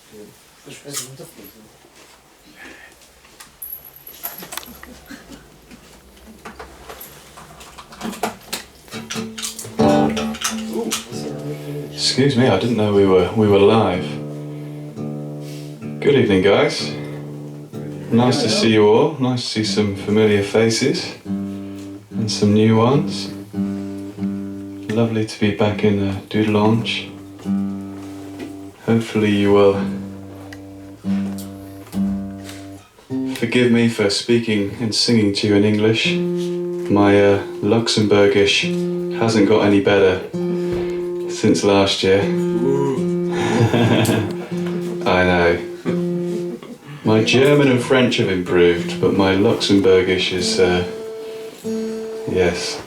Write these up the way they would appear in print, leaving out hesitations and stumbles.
Excuse me, I didn't know we were live. Good evening, guys. Nice to see you all. Nice to see some familiar faces and some new ones. Lovely to be back in the Dudelange. Hopefully you will forgive me for speaking and singing to you in English. My Luxembourgish hasn't got any better since last year. I know. My German and French have improved, but my Luxembourgish is, yes.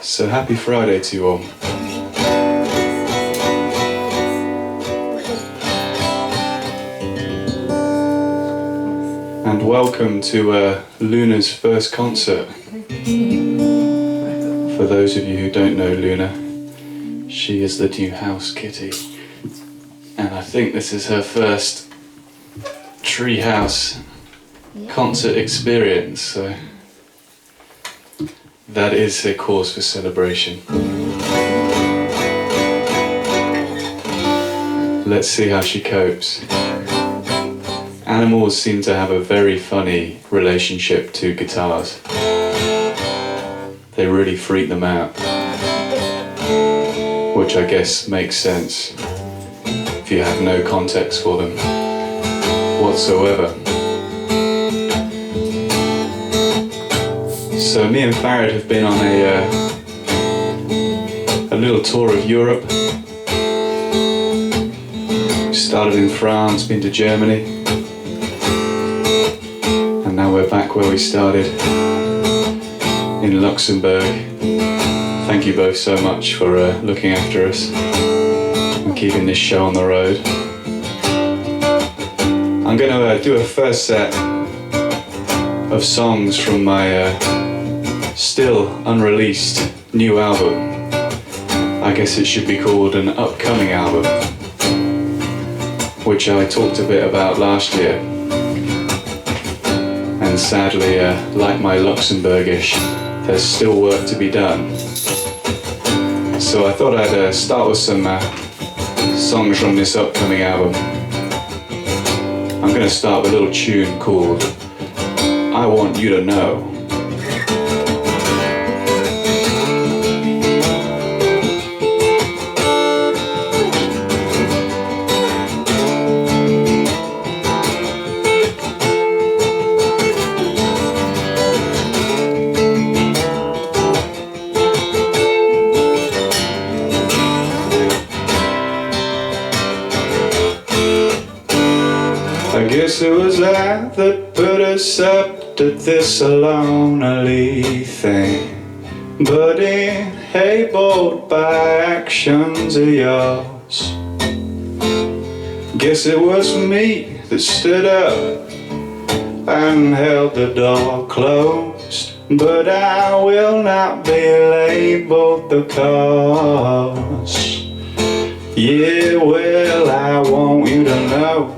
So happy Friday to you all. And welcome to Luna's first concert. For those of you who don't know Luna, she is the new house kitty. And I think this is her first Treehouse concert experience, so that is a cause for celebration. Let's see how she copes. Animals seem to have a very funny relationship to guitars. They really freak them out, which I guess makes sense if you have no context for them whatsoever. So me and Farid have been on a little tour of Europe. We started in France, been to Germany, and now we're back where we started, in Luxembourg. Thank you both so much for looking after us and keeping this show on the road. I'm going to do a first set of songs from my still unreleased new album. I guess it should be called an upcoming album, which I talked a bit about last year. And sadly, like my Luxembourgish, there's still work to be done. So I thought I'd start with some songs from this upcoming album. I'm going to start with a little tune called I Want You to Know. I guess it was that put us up to this lonely thing, but enabled by actions of yours. Guess it was me that stood up and held the door closed, but I will not be labeled the cause. Yeah, well, I want you to know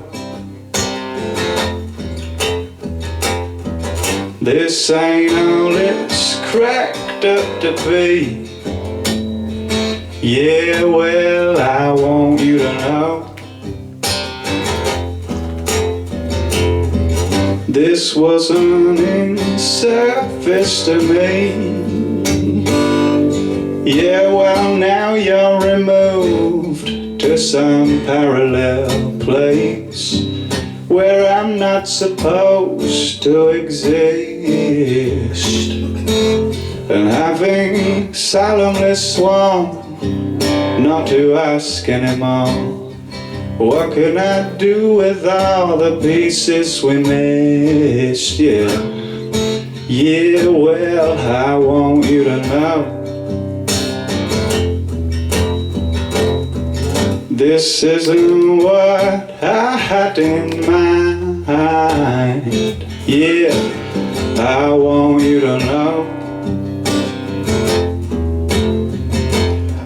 this ain't all it's cracked up to be. Yeah, well, I want you to know this wasn't in service to me. Yeah, well, now you're removed to some parallel place where I'm not supposed to exist. And having solemnly sworn not to ask anymore, what can I do with all the pieces we missed? Yeah, yeah, well, I want you to know this isn't what I had in mind. Yeah, I want you to know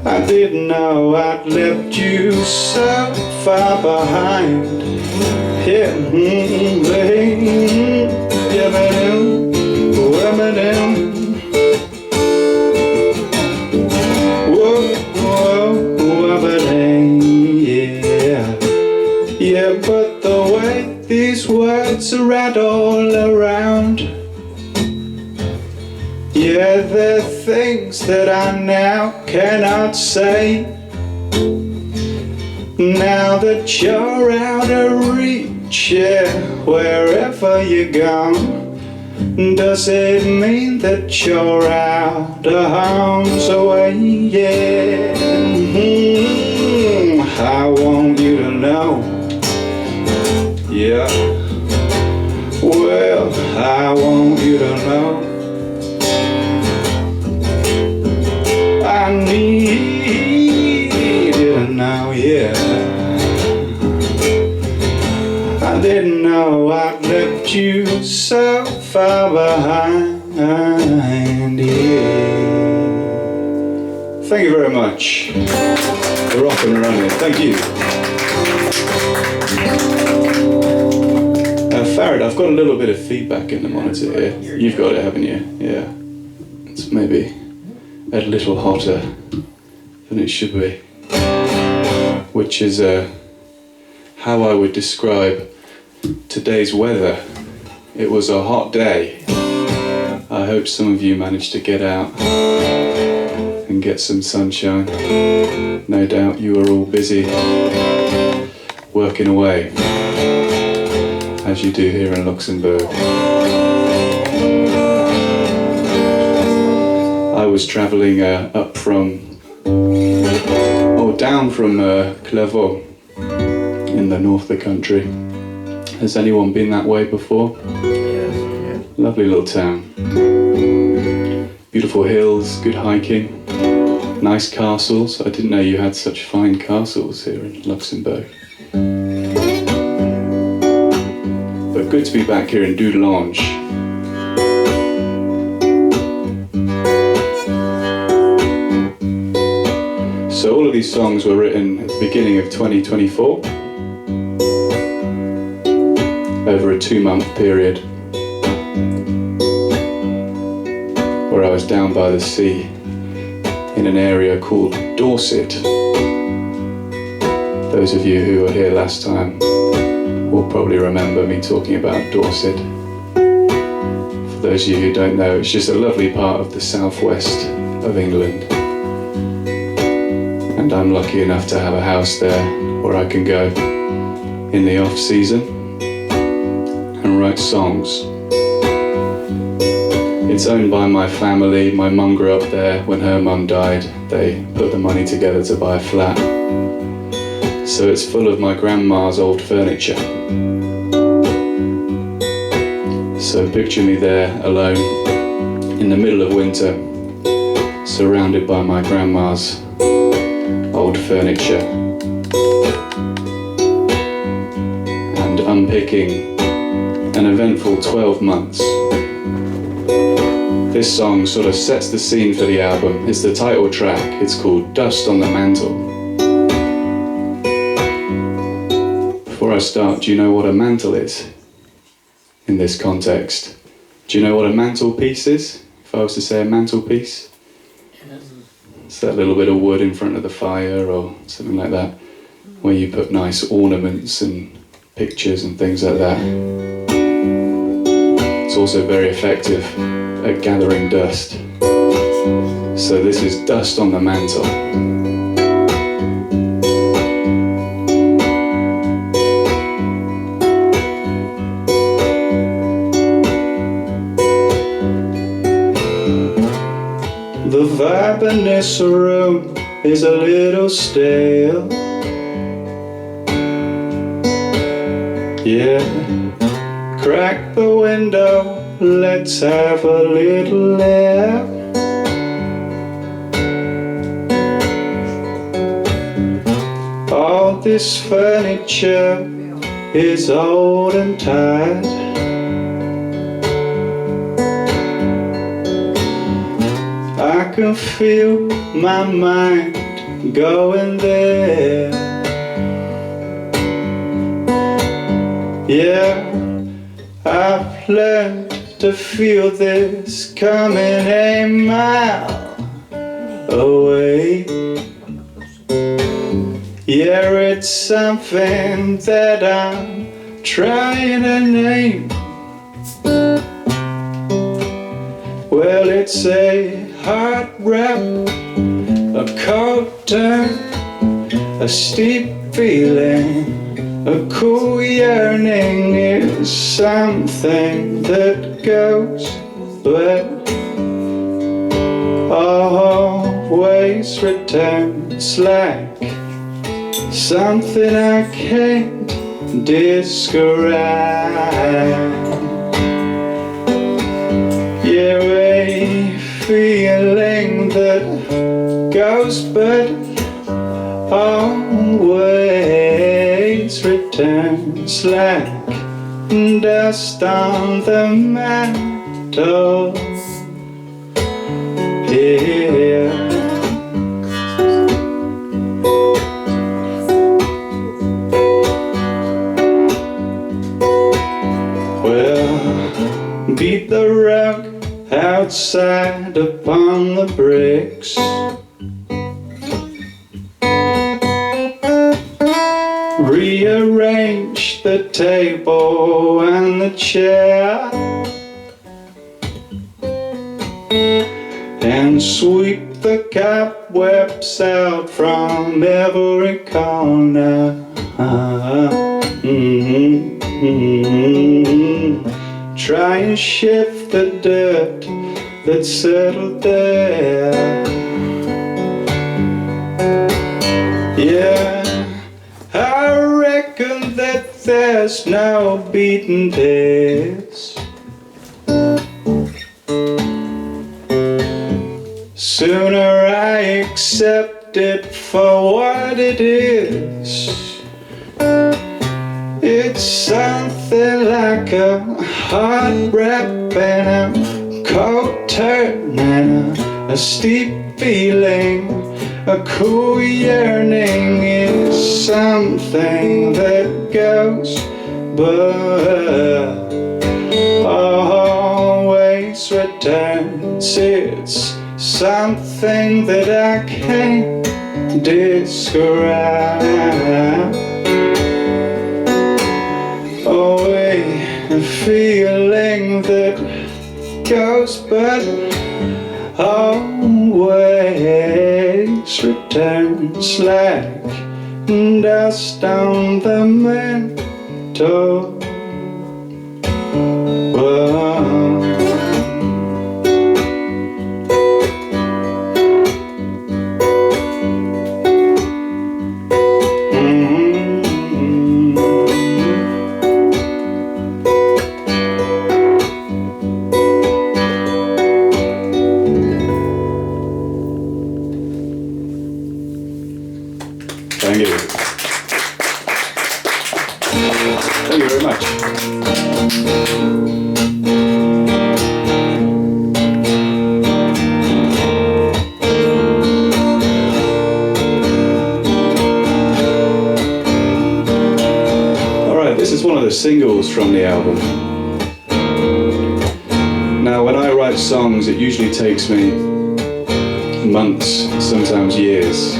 I didn't know I'd left you so far behind. Yeah, yeah, but the way these words rattle around, yeah, they're things that I now cannot say. Now that you're out of reach, yeah, wherever you're gone, does it mean that you're out of harm's way? Yeah, I want you to know. Yeah, well, I want you to know I need you to know, yeah. I didn't know I'd left you so far behind, yeah. Thank you very much. We're off and running. Thank you. Farrad, I've got a little bit of feedback in the monitor here. You've got it, haven't you? Yeah. It's maybe a little hotter than it should be. Which is how I would describe today's weather. It was a hot day. I hope some of you managed to get out and get some sunshine. No doubt you were all busy working away, as you do here in Luxembourg. I was travelling down from Clairvaux in the north of the country. Has anyone been that way before? Yes. Lovely little town. Beautiful hills, good hiking, nice castles. I didn't know you had such fine castles here in Luxembourg. But good to be back here in Dudelange. So all of these songs were written at the beginning of 2024, over a 2-month period, where I was down by the sea in an area called Dorset. Those of you who were here last time will probably remember me talking about Dorset. For those of you who don't know, it's just a lovely part of the southwest of England. And I'm lucky enough to have a house there where I can go in the off season and write songs. It's owned by my family. My mum grew up there. When her mum died, they put the money together to buy a flat. So it's full of my grandma's old furniture. So picture me there alone in the middle of winter, surrounded by my grandma's old furniture and unpicking an eventful 12 months. This song sort of sets the scene for the album. It's the title track. It's called Dust on the Mantle. Before I start, do you know what a mantle is in this context? Do you know what a mantelpiece is? If I was to say a mantelpiece? It's that little bit of wood in front of the fire or something like that, where you put nice ornaments and pictures and things like that. It's also very effective at gathering dust. So this is Dust on the Mantle. The vibe in this room is a little stale. Yeah, crack the window, let's have a little air. All this furniture is old and tired. I can feel my mind going there. Yeah, I've learned to feel this coming a mile away. Yeah, it's something that I'm trying to name. Well, it's a hard rap, a cold turn, a steep feeling, a cool yearning is something that goes but always returns, like something I can't describe. Yeah, a feeling that goes but always returns, like dust on the mantle. Yeah. Well, beat the rug outside upon the bricks. Rearrange the table and the chair, and sweep the cobwebs out from every corner. Try and shift the dirt that's settled there. Yeah, I reckon that there's no beating this. Sooner I accept it for what it is. It's something like a hard rap and a cold turn and a steep feeling, a cool yearning is something that goes but always returns. It's something that I can't describe. Oh, a feeling that goes but always returns, like dust on the mantle. Whoa. Thank you. Thank you very much. Alright, this is one of the singles from the album. Now, when I write songs, it usually takes me months, sometimes years.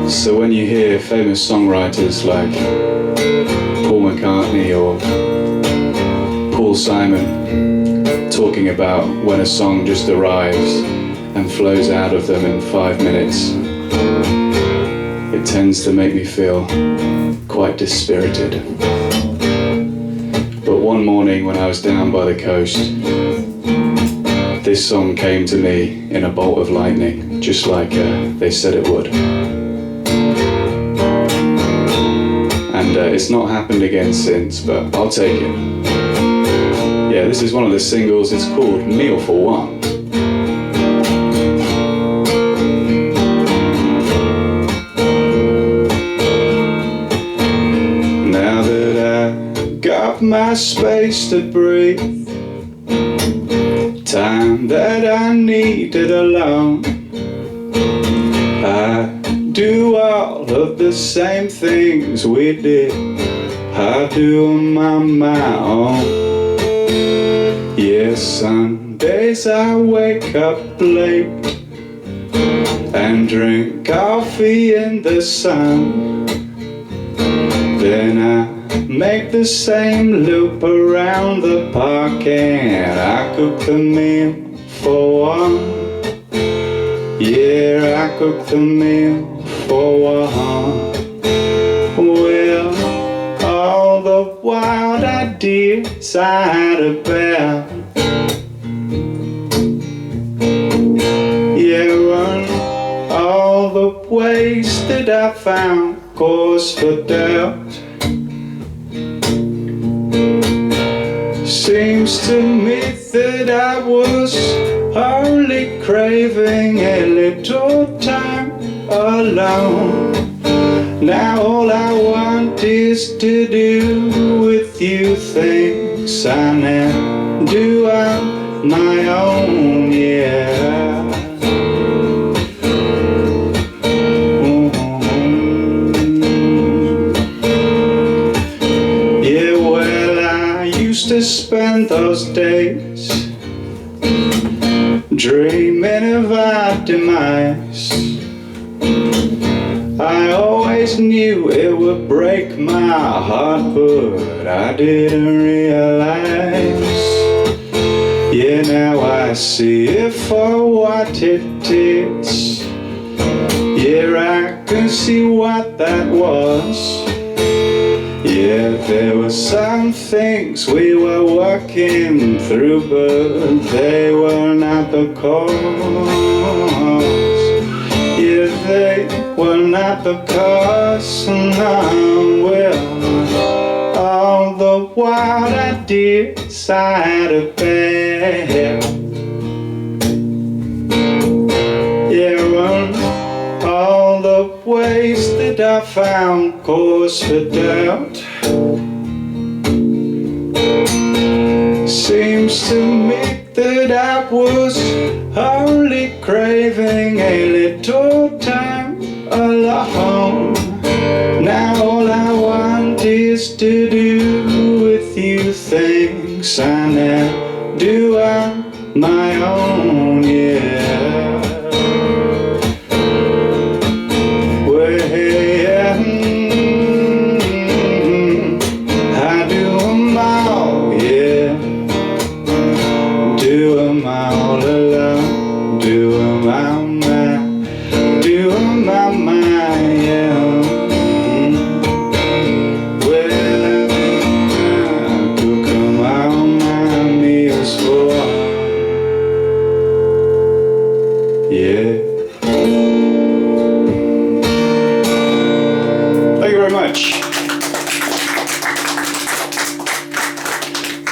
So when you hear famous songwriters like Paul McCartney or Paul Simon talking about when a song just arrives and flows out of them in 5 minutes, it tends to make me feel quite dispirited. But one morning when I was down by the coast, this song came to me in a bolt of lightning, just like they said it would. And it's not happened again since, but I'll take it. Yeah, this is one of the singles. It's called Meal for One. Now up my space to breathe. Time that I needed alone. I do all of the same things we did. I do them on my own. Yes, Sundays I wake up late and drink coffee in the sun. Then I make the same loop around the park and I cook the meal for one. Yeah, I cook the meal for one. Well, all the wild ideas I had about, yeah, run all the ways that I found cause for doubt. Seems to me that I was only craving a little time alone. Now all I want is to do with you things I now do on my own, yeah. Yeah, well, I used to spend those days dreaming of our demise. I always knew it would break my heart, but I didn't realize. Yeah, now I see it for what it is. Yeah, I can see what that was. Yeah, there were some things we were working through, but they were not the cause. Yeah, they were not the cause. No, well, all the wild ideas I had about, yeah, run all the ways that I found cause for doubt. Seems to me that I was only craving a little time alone. Now all I want is to do with you things I now do on my own, yeah.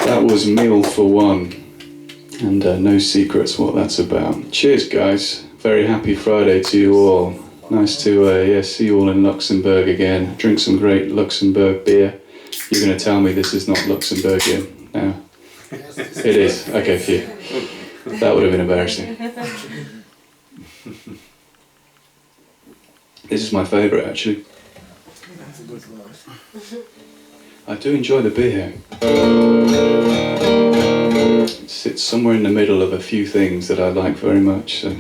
That was Meal for One, and no secrets what that's about. Cheers, guys. Very happy Friday to you all. Nice to see you all in Luxembourg again. Drink some great Luxembourg beer. You're going to tell me this is not Luxembourgian now? It is. Okay, phew. That would have been embarrassing. This is my favourite, actually. That's a good one. I do enjoy the beer. It sits somewhere in the middle of a few things that I like very much. So.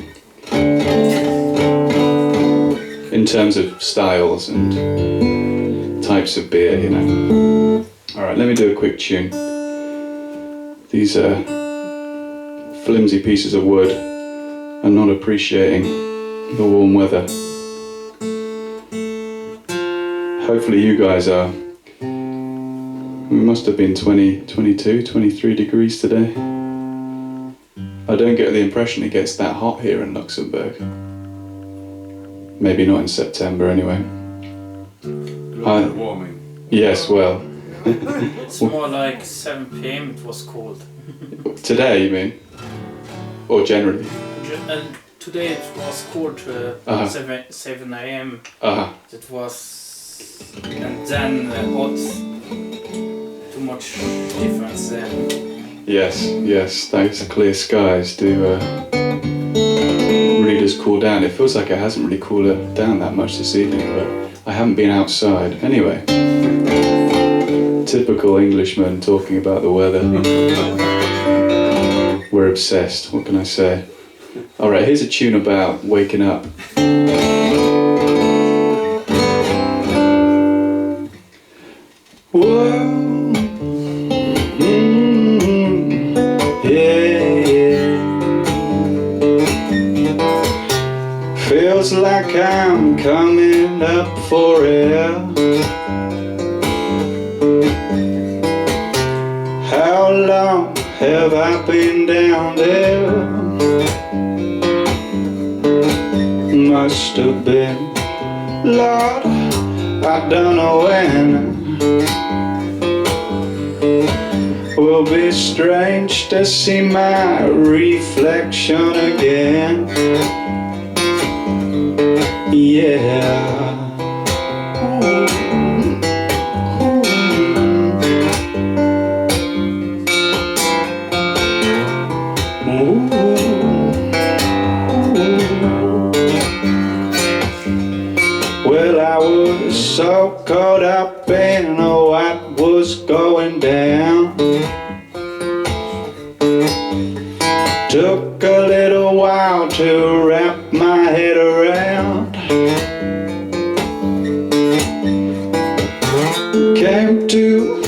In terms of styles and types of beer, you know. Alright, let me do a quick tune. These flimsy pieces of wood are not appreciating the warm weather. Hopefully you guys are. It must have been 22, 23 degrees today. I don't get the impression it gets that hot here in Luxembourg. Maybe not in September anyway. Global warming. Yes, well. It's more like 7 p.m. it was cold. Today, you mean? Or generally? And today it was cold 7 a.m. It was, and then hot much difference there. Yes, those clear skies do really does cool down. It feels like it hasn't really cooled down that much this evening, but I haven't been outside. Anyway, typical Englishman talking about the weather. We're obsessed, what can I say? Alright, here's a tune about waking up. Whoa. Feels like I'm coming up for air. How long have I been down there? Must have been, Lord, I don't know when. Will be strange to see my reflection again. Yeah. Well, I was so caught up in what was going down. Took a little while to wrap my head around. Came to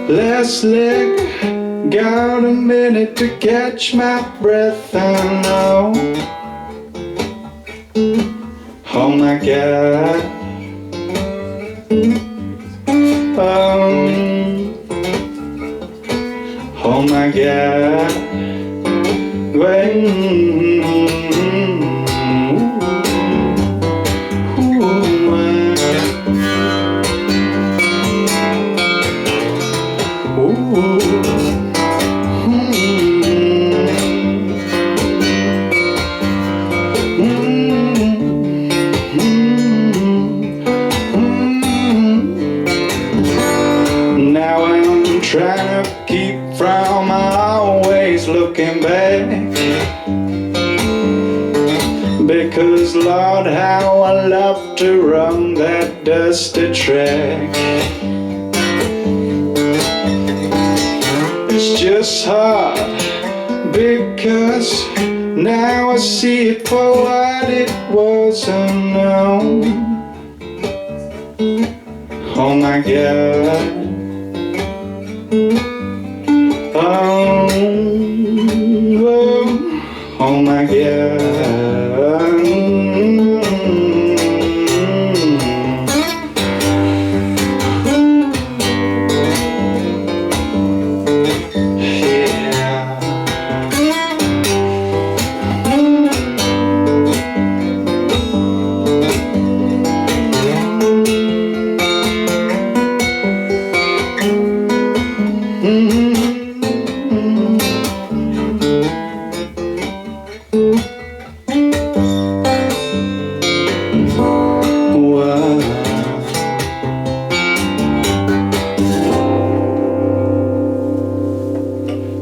last leg, got a minute to catch my breath, I know. Oh my God. Oh my God. Now I'm trying to keep from always looking back, because Lord, how I love to run that dusty track. It's just hard, because now I see it for what it was unknown. Oh my God. Oh my God.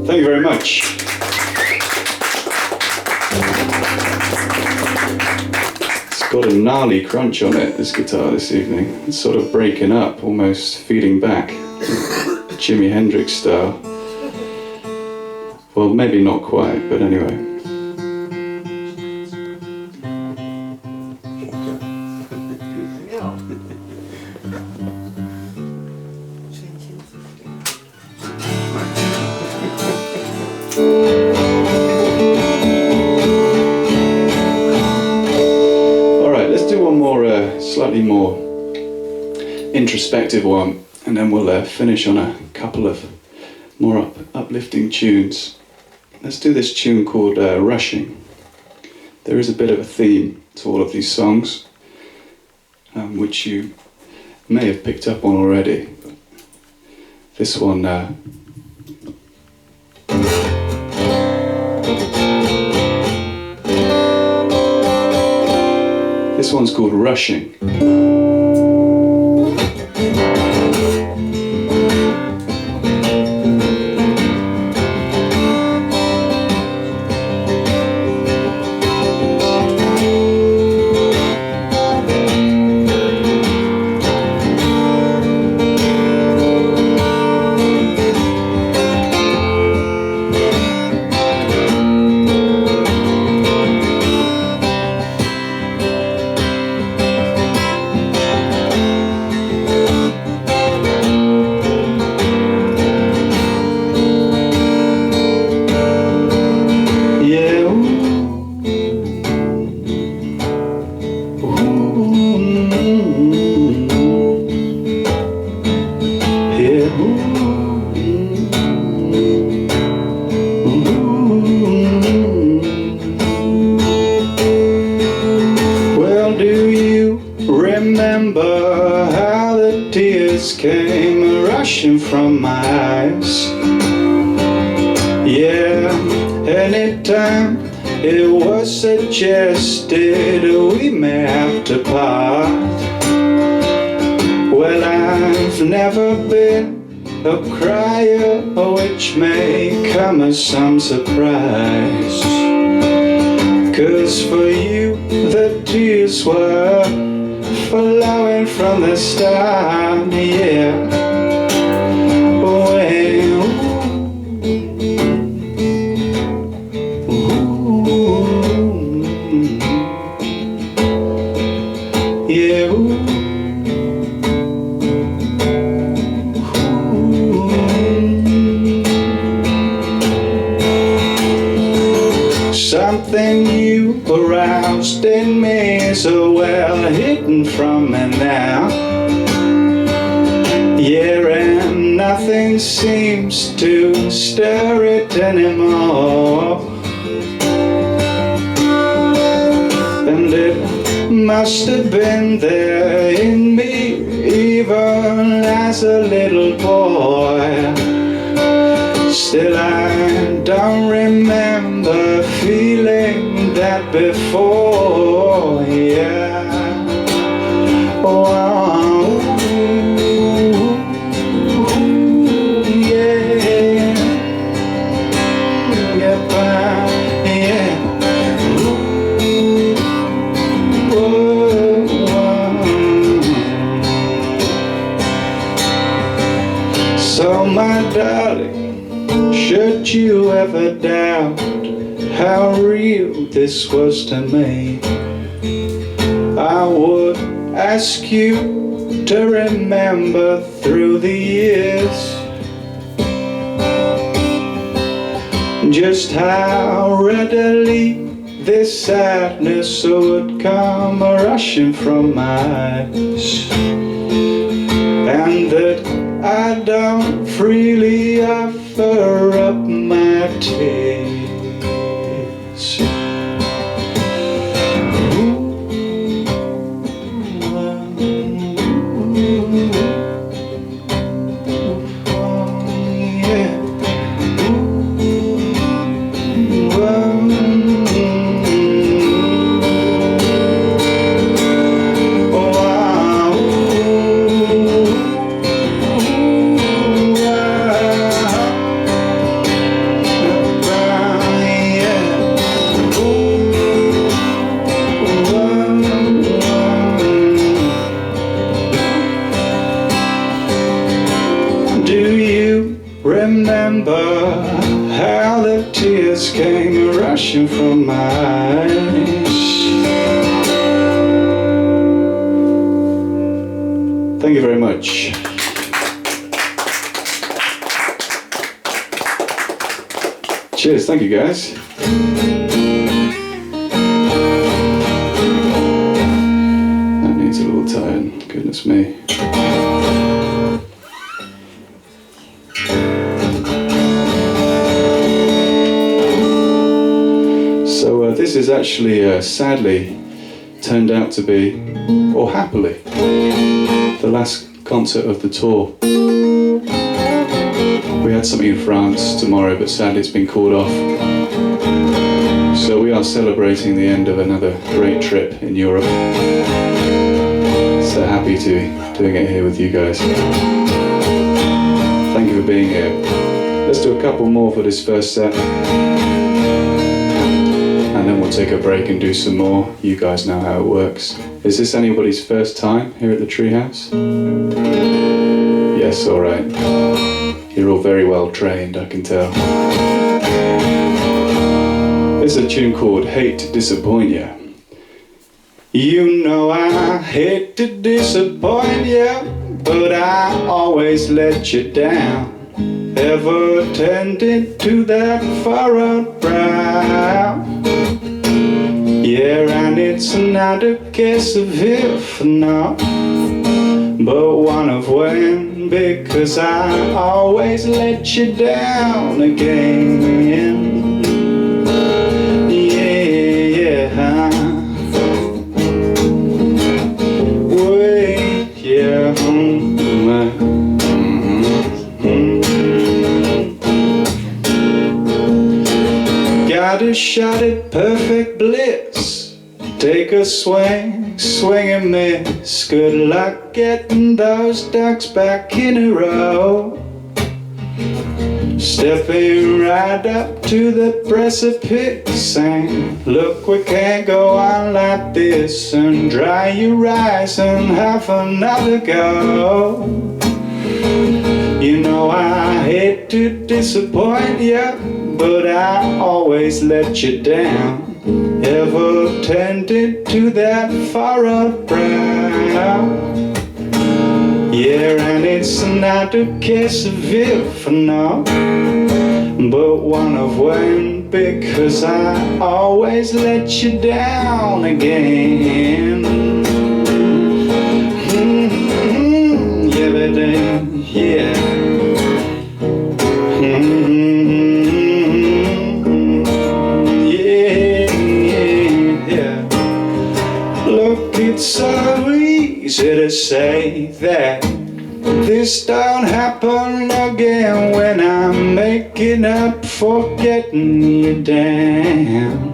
Thank you very much. It's got a gnarly crunch on it, this guitar this evening. It's sort of breaking up, almost feeding back, Jimi Hendrix style. Well, maybe not quite, but anyway. Alright, let's do one more, slightly more introspective one, and then we'll finish on a couple of more uplifting tunes. Let's do this tune called Rushing. There is a bit of a theme to all of these songs, which you may have picked up on already. This one this one's called Rushing. rushing from my eyes. Yeah, anytime it was suggested we may have to part. Well, I've never been a crier, which may come as some surprise. 'Cause for you the tears were flowing from the start, yeah. Well, yeah. Something you aroused in me, so well hidden from me now. Yeah, and nothing seems to stir it anymore. And it must have been there in me, even as a little boy. Still I don't remember feeling that before, yeah. Oh, yeah. Yeah, yeah. So my darling, should you ever doubt how real this was to me, I would ask you to remember through the years just how readily this sadness would come rushing from my eyes, and that I don't freely offer up my tears. Remember how the tears came rushing from my eyes. Thank you very much. Cheers, thank you guys. That needs a little time, goodness me. This is actually, sadly, turned out to be, or happily, the last concert of the tour. We had something in France tomorrow, but sadly it's been called off. So we are celebrating the end of another great trip in Europe. So happy to be doing it here with you guys. Thank you for being here. Let's do a couple more for this first set. And then we'll take a break and do some more. You guys know how it works. Is this anybody's first time here at the Treehouse? Yes, alright. You're all very well trained, I can tell. There's a tune called Hate to Disappoint Ya. You know I hate to disappoint ya, but I always let you down. Ever tended to that furrowed brow? Yeah, and it's not a case of if, no, but one of when, because I always let you down again. Yeah, wait, yeah. shot at perfect bliss. Take a swing, swing and miss. Good luck getting those ducks back in a row. Stepping right up to the precipice, saying, look, we can't go on like this. And dry your eyes and have another go. You know I hate to disappoint you, but I always let you down. Ever tended to that furrowed brow? Yeah, and it's not a case of if, no, but one of when, because I always let you down again. Yeah, baby, yeah. Look, it's so easy to say that this don't happen again when I'm making up for getting you down.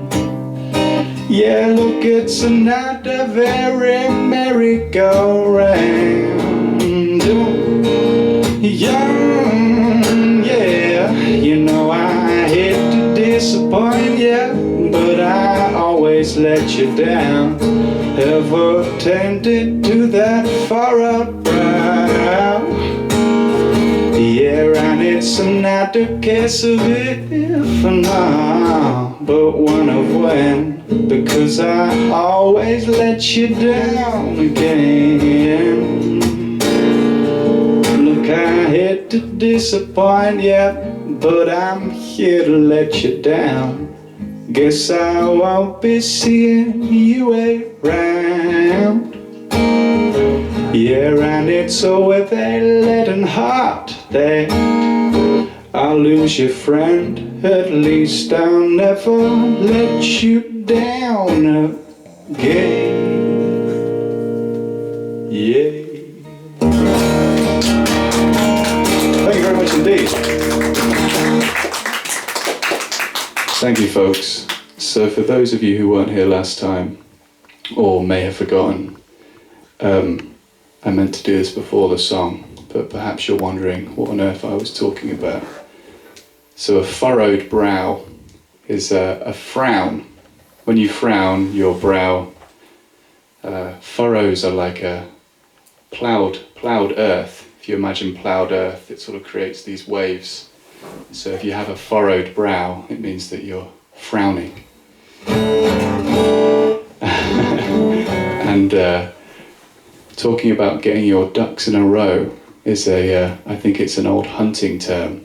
Yeah, look, it's not a very merry-go-round. Yeah, you know I hate to disappoint you, but I always let you down. Ever tended to that furrowed brow? Yeah, and it's not a case of if, no, but one of when, because I always let you down again. Look, I hate to disappoint you, but I'm here to let you down. Guess I won't be seeing you around. Yeah, and it's with a leaden heart that I'll lose your friend. At least I'll never let you down again. Yeah. Thank you very much indeed. Thank you, folks. So for those of you who weren't here last time, or may have forgotten, I meant to do this before the song, but perhaps you're wondering what on earth I was talking about. So a furrowed brow is a frown. When you frown, your brow furrows are like a ploughed earth. If you imagine ploughed earth, it sort of creates these waves. So if you have a furrowed brow, it means that you're frowning. And talking about getting your ducks in a row is I think it's an old hunting term,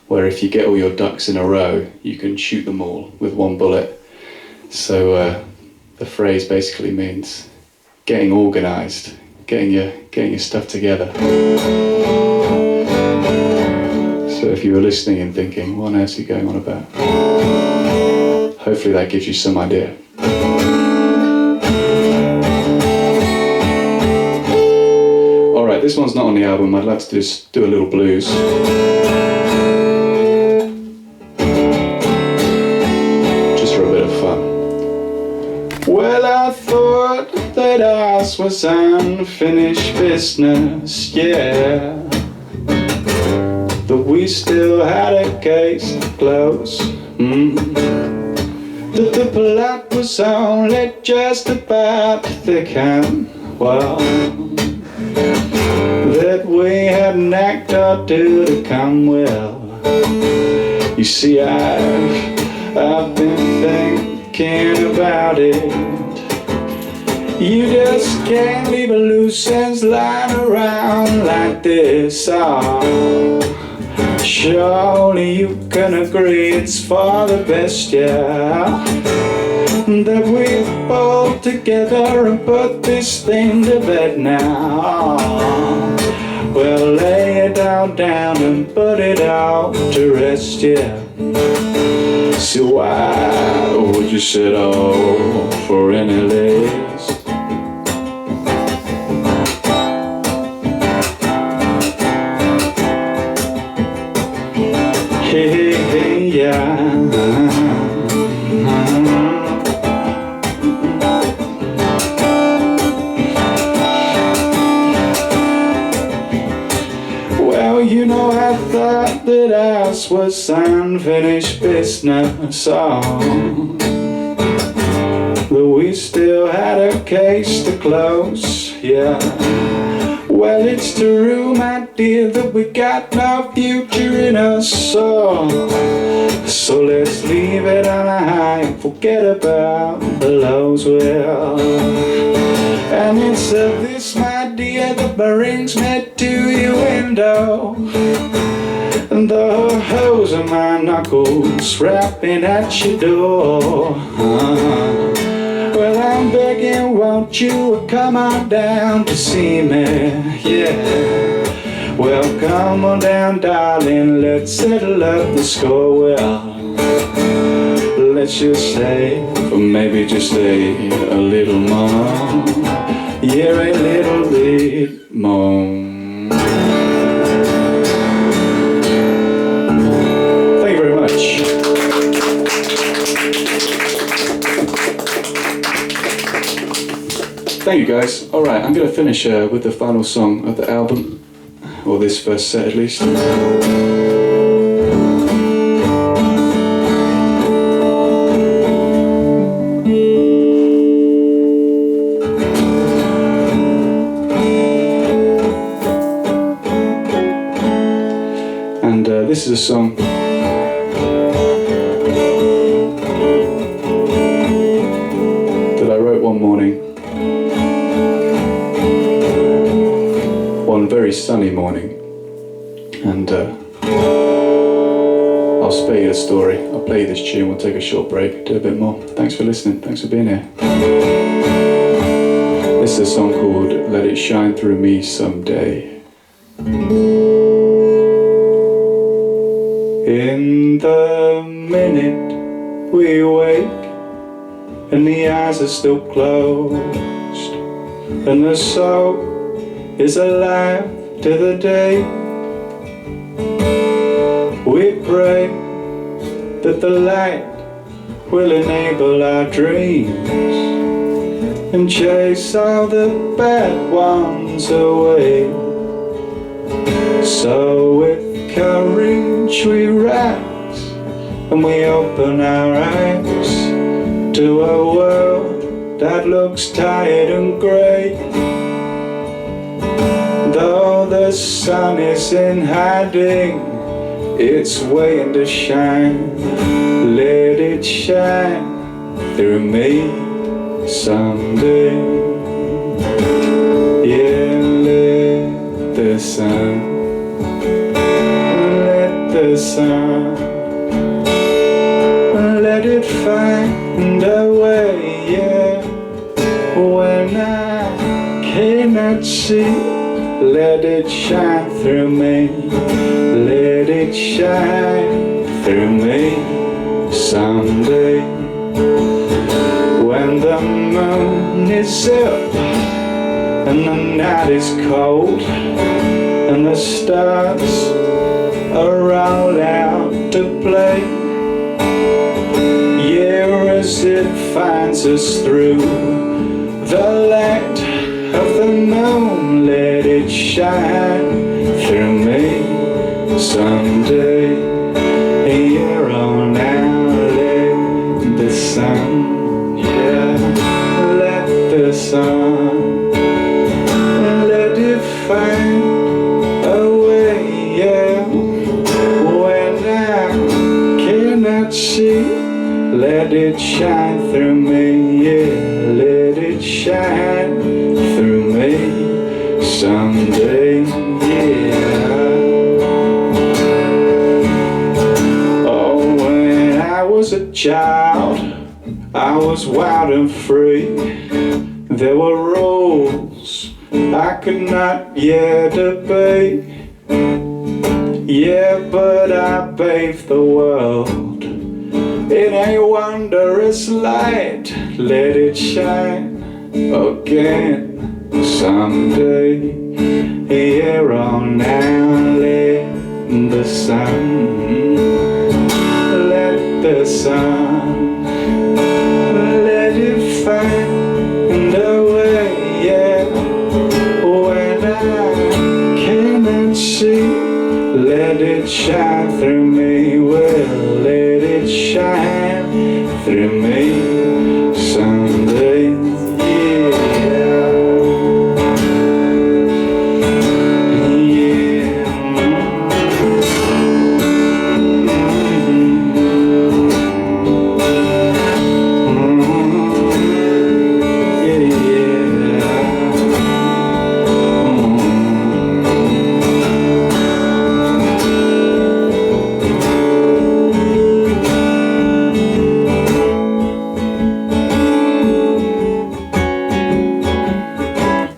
where if you get all your ducks in a row, you can shoot them all with one bullet. So the phrase basically means getting organised, getting your stuff together. So if you were listening and thinking, what on earth are you going on about? Hopefully that gives you some idea. Alright, this one's not on the album. I'd like to just do a little blues. Just for a bit of fun. Well, I thought that ours was unfinished business, yeah. That we still had a case to close. That the plot was only just about to thicken. Well, that we had an act or two to come. Well, you see, I've been thinking about it. You just can't leave a loose ends lying around like this. Oh, surely you can agree it's for the best, yeah, that we pull together and put this thing to bed now. Well, lay it all down and put it all to rest, yeah. So why would you settle for any less? Hey, yeah. Well, you know, I thought that ours was unfinished business, that we still had a case to close, yeah. Well, it's true, my dear, that we got no future in us, so let's leave it on a high and forget about the lows, well. And it's this, my dear, that brings me to your window, and the hose of my knuckles rapping at your door. Well, I'm begging, won't you come on down to see me, yeah. Well, come on down, darling, let's settle up the score, well. Let's just say, for maybe just a little more, yeah, a little bit more. Thank you very much. Thank you, guys. Alright, I'm going to finish with the final song of the album, or this first set at least. And this is a song that I wrote one morning. One very sunny morning, and I'll spare you the story. I'll play you this tune, we'll take a short break, do a bit more. Thanks for listening, thanks for being here. This is a song called Let It Shine Through Me Someday. In the minute we wake and the eyes are still closed and the soul is alive to the day, we pray that the light will enable our dreams and chase all the bad ones away. So with courage we rise and we open our eyes to a world that looks tired and grey. Though the sun is in hiding, it's waiting to shine. Let it shine through me someday. Yeah, let the sun, the sun, let it find a way, yeah. When I cannot see, let it shine through me. Let it shine through me someday. When the moon is up and the night is cold and the stars are all out to play, yeah, as it finds us through the light of the moon, let it shine through me someday. Here on now, let the sun, yeah, let the sun, let it find a way, yeah. See, let it shine through me, yeah, let it shine through me someday, yeah. Oh, when I was a child, I was wild and free. There were rules I could not yet obey. Yeah, but I bathed the world in a wondrous light. Let it shine again someday. Here on now, let the sun, let the sun, let it shine through me. Well, let it shine through me someday.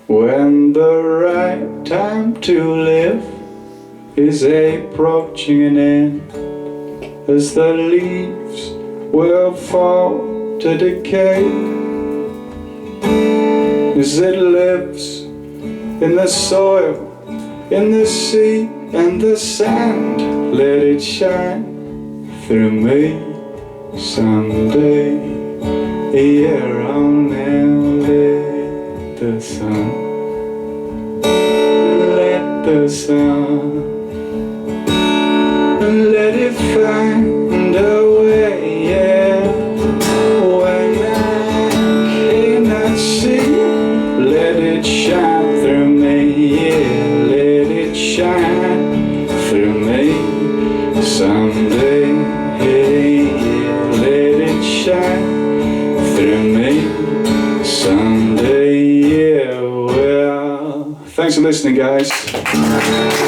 When the right time to live is approaching an end, as the leaves will fall to decay, as it lives in the soil, in the sea and the sand, let it shine through me someday. Here on and let the sun, the sun, let it find a way, yeah. When I cannot see, let it shine through me, yeah. Let it shine through me someday, yeah. Let it shine through me someday, yeah. Well, thanks for listening, guys.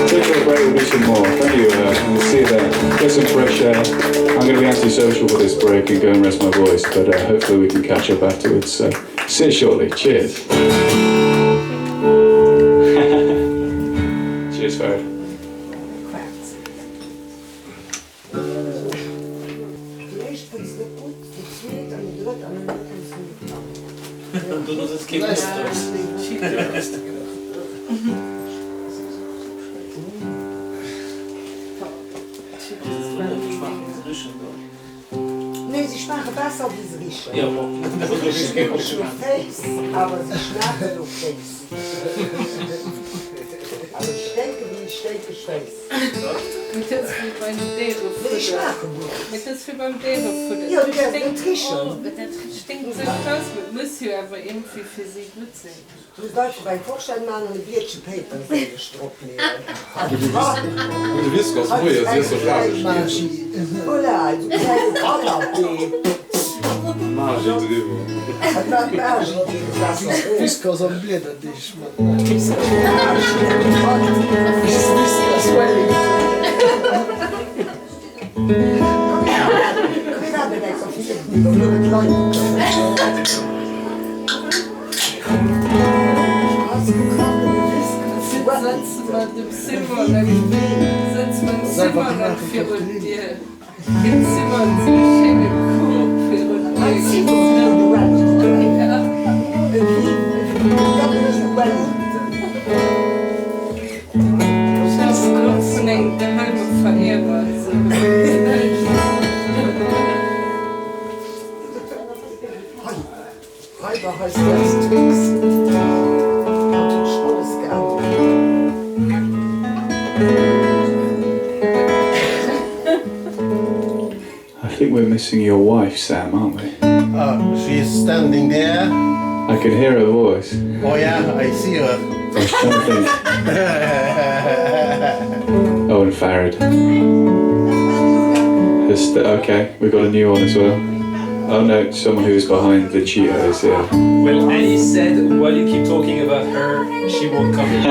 Take a break, we'll do some more. Thank you, we'll see you there. Get some fresh air. I'm going to be antisocial for this break and go and rest my voice, but hopefully we can catch up afterwards. So, see you shortly. Cheers. Cheers, Farad. Nee, sie sprachen besser wie sie riechen. Ja, aber Sie riechen Face, aber sie schnappen nur Face. Aber ich denke, wie ich denke, Face. Mit das wie beim Därefutter. Sie schnappen nur. Mit das wie beim Därefutter. Ja, der Trischen. Das stinkt so krass, mit muss ja aber irgendwie für sie gut sein. Du sollst beim Vorstellmann eine Bierchen Paper stroppen. Du wirst was Neues, das ist so klassisch. Voilà, du kleine Kanapé. Magie drüber. Hat man Magie, das ist Fiskal som blir dich man. Setz mal im Zimmer, setz mal im Zimmer dann für und dir. Im Zimmer so schöne Kuh für und das Klopfen hängt der halbe Verehrer. Räuber heißt das Tricks. Hat uns alles geändert. I think we're missing your wife, Sam, aren't we? She's standing there. I can hear her voice. Oh yeah, I see her. I was trying to think. Oh, and Farad. Okay, we've got a new one as well. Oh no, someone who's behind the Cheetos, yeah. Well, Annie said, while you keep talking about her, she won't come in.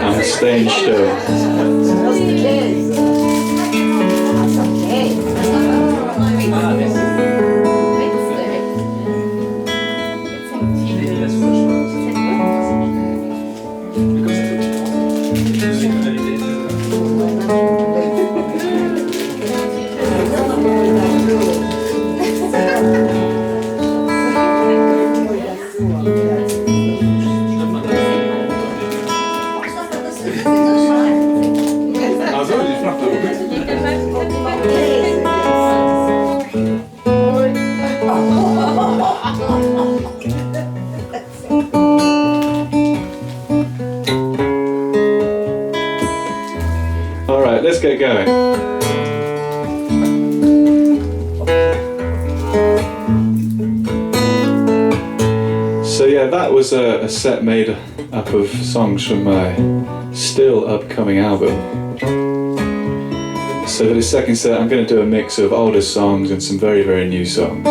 I'm staying still. Das ist die Käse. Das ist die Käse. Also, die Schnacht let's get going. So yeah, that was a set made up of songs from my still upcoming album. So for the second set, I'm going to do a mix of older songs and some very, very new songs.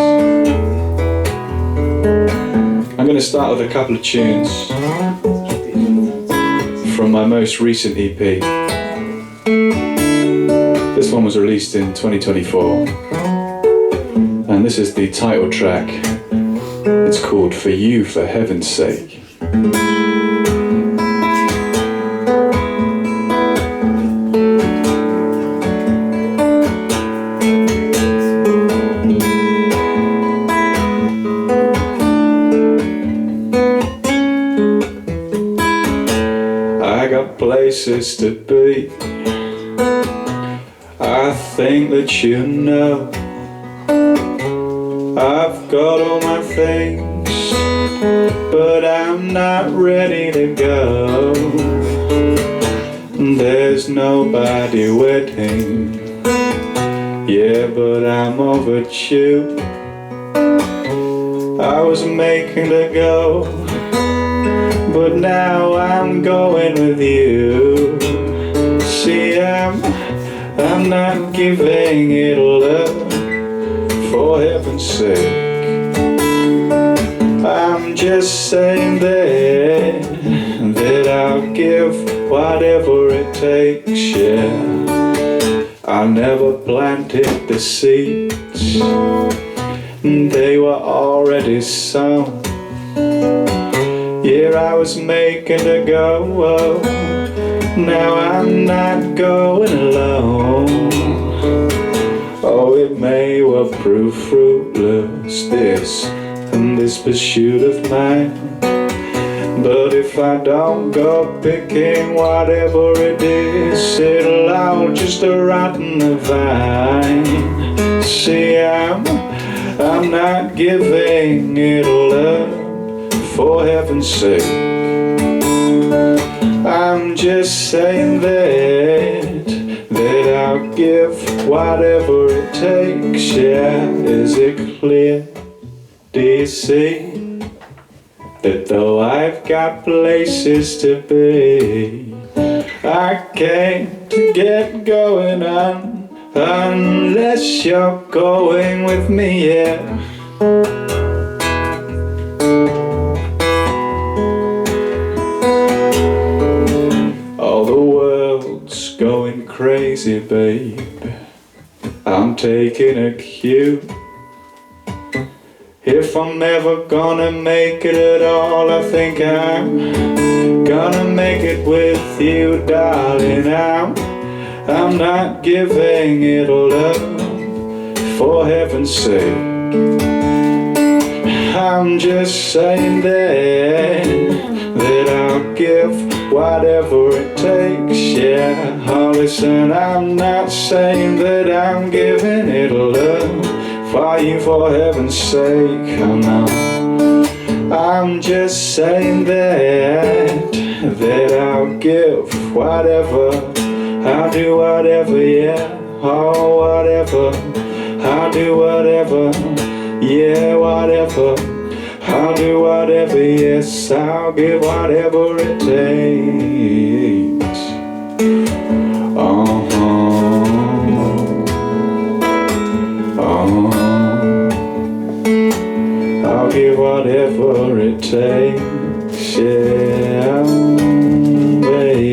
I'm going to start with a couple of tunes from my most recent EP. This one was released in 2024, and this is the title track. It's called For You, For Heaven's Sake. I got places to be, I think that you know. I've got all my things, but I'm not ready to go. There's nobody waiting, yeah, but I'm overdue. I was making to go, but now I'm going with you. See, I'm not giving it up, for heaven's sake. I'm just saying that I'll give whatever it takes, yeah. I never planted the seeds, they were already sown. Yeah, I was making to go, now I'm not going alone. Oh, it may well prove fruitless, this pursuit of mine. But if I don't go picking whatever it is, it'll all just rot in the vine. See, I'm not giving it all up, for heaven's sake. I'm just saying that I'll give whatever it takes, yeah. Is it clear? Do you see that though I've got places to be, I can't get going on unless you're going with me, yeah. Oh, the world's going crazy, babe. I'm taking a cue. If I'm ever gonna make it at all, I think I'm gonna make it with you, darling. I'm not giving it all up, for heaven's sake. I'm just saying that I'll give whatever it takes, yeah. Oh, listen, I'm not saying that I'm giving it all up for you, for heaven's sake, oh no. I'm just saying that I'll give whatever, I'll do whatever, yeah. Oh, whatever, I'll do whatever, yeah, whatever. I'll do whatever, yes, I'll give whatever it takes. I'll give whatever it takes, yeah, yeah.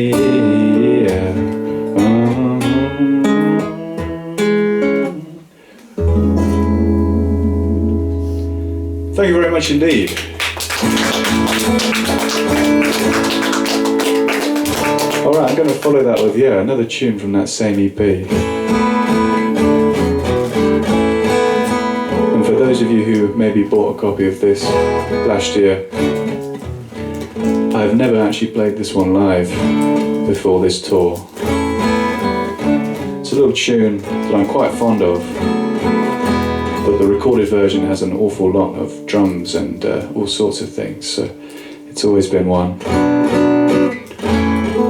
Thank you very much indeed. Alright, I'm going to follow that with, yeah, another tune from that same EP. And for those of you who maybe bought a copy of this last year, I've never actually played this one live before this tour. It's a little tune that I'm quite fond of, but the recorded version has an awful lot of drums and all sorts of things, so it's always been one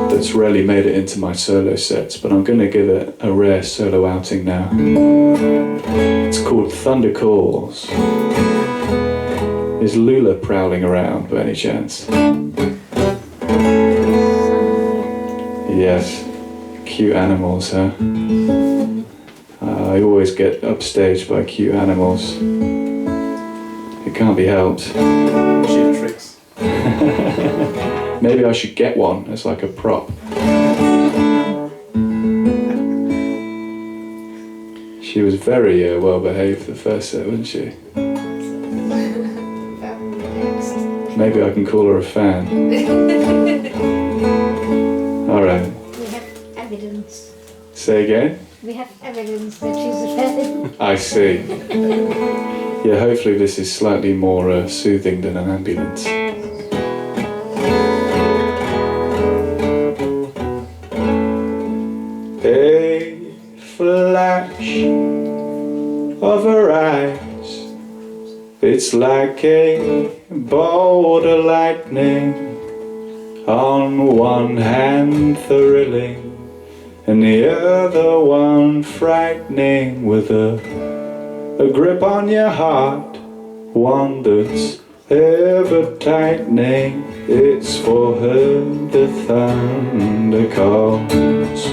that that's rarely made it into my solo sets, but I'm going to give it a rare solo outing now. It's called Thunder Calls. Is Lula prowling around by any chance? Yes, cute animals, huh? I always get upstaged by cute animals. It can't be helped. Cheap tricks. Maybe I should get one as like a prop. She was very well behaved the first set, wasn't she? Maybe I can call her a fan. Alright. We have evidence. Say again? We have evidence that she's a fan. I see. Yeah, hopefully this is slightly more soothing than an ambulance. A flash of her eyes, it's like a bolt of lightning, on one hand thrilling and the other one frightening, with a grip on your heart, one that's ever tightening. It's for her the thunder calls.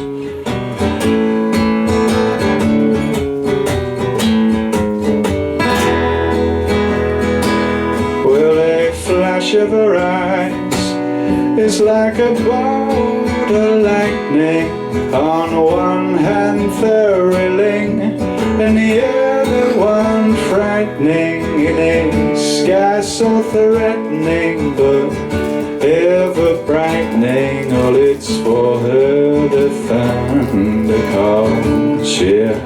Well, a flash of her eyes is like a bolt of lightning, on one hand thrilling and the other one frightening, in a sky so threatening but ever brightening. All it's for her the thunder calls, yeah.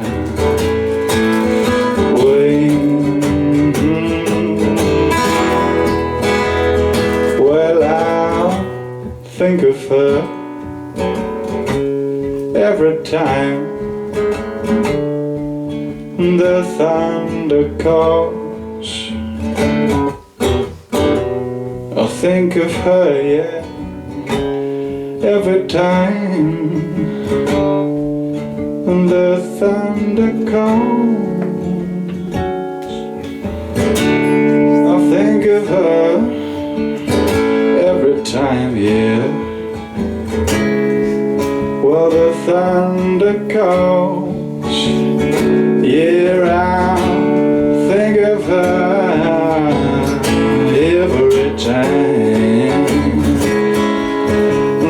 Well, I'll think of her every time the thunder calls. I'll think of her, yeah, every time the thunder calls. I'll think of her every time, yeah. Well, the thunder calls, yeah, I'll think of her every time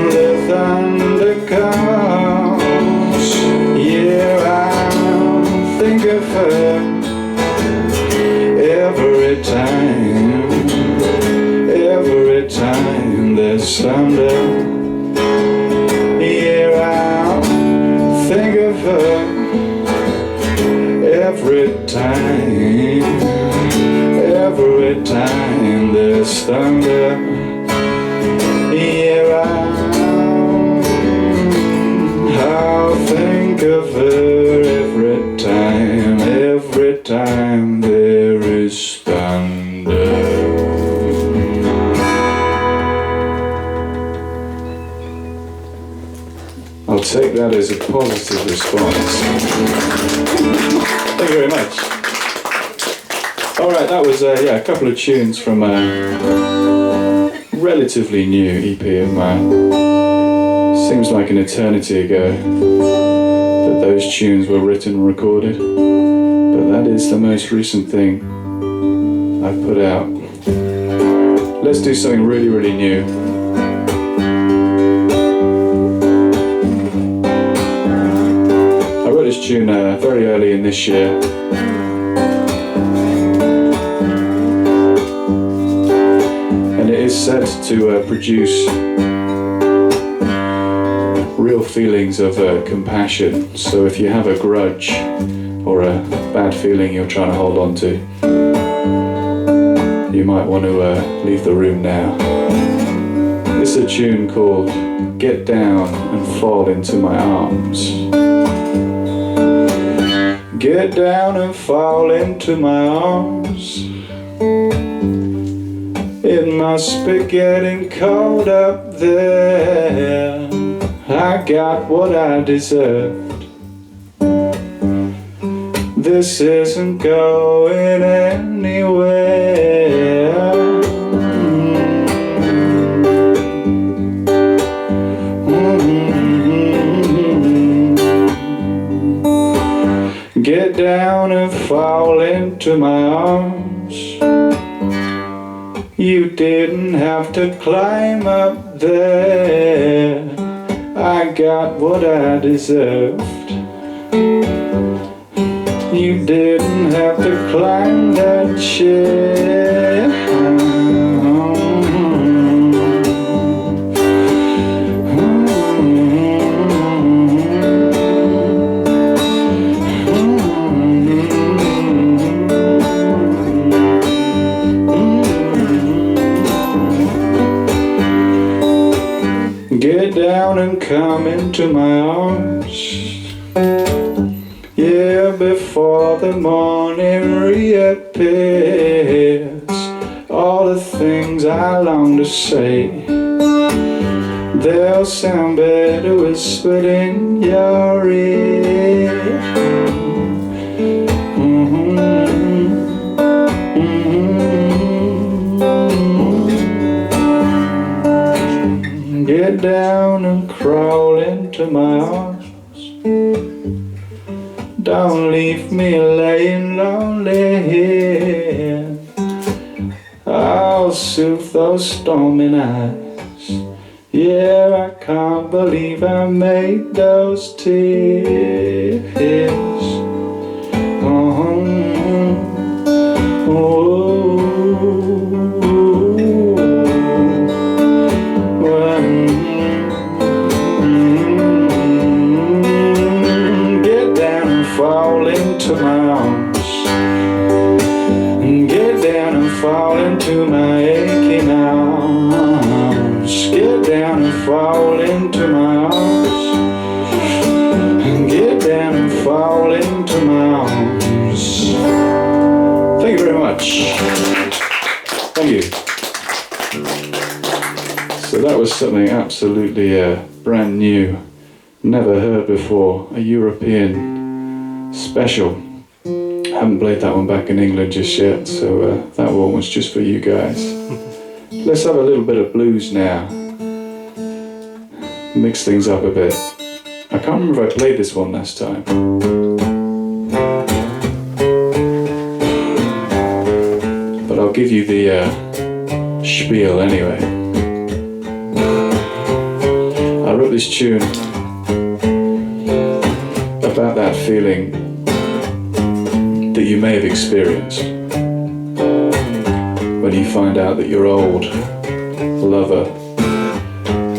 the thunder calls, yeah, I'll think of her every time there's thunder. Think of her every time there's thunder. Yeah, I'll think of her every time there is thunder. I'll take that as a positive response. Thank you very much. Alright, that was a couple of tunes from a relatively new EP of mine. Seems like an eternity ago that those tunes were written and recorded, but that is the most recent thing I've put out. Let's do something really, really new. This tune very early in this year, and it is said to produce real feelings of compassion. So if you have a grudge or a bad feeling you're trying to hold on to, you might want to leave the room now. It's a tune called Get Down and Fall Into My Arms. Get down and fall into my arms. It must be getting cold up there. I got what I deserved. This isn't going anywhere. Get down and fall into my arms. You didn't have to climb up there. I got what I deserved. You didn't have to climb that chair. Get down and come into my arms. Yeah, before the morning reappears, all the things I long to say, they'll sound better whispered in your ear. Get down and crawl into my arms. Don't leave me laying lonely here. I'll soothe those stormy nights. Yeah, I can't believe I made those tears. Fall into my arms. Get down and fall into my aching arms. Get down and fall into my arms. Get down and fall into my arms. Thank you very much. Thank you. So that was something absolutely brand new, never heard before, a European special. Haven't played that one back in England just yet, so that one was just for you guys. Let's have a little bit of blues now. Mix things up a bit. I can't remember if I played this one last time. But I'll give you the spiel anyway. I wrote this tune about that feeling that you may have experienced when you find out that your old lover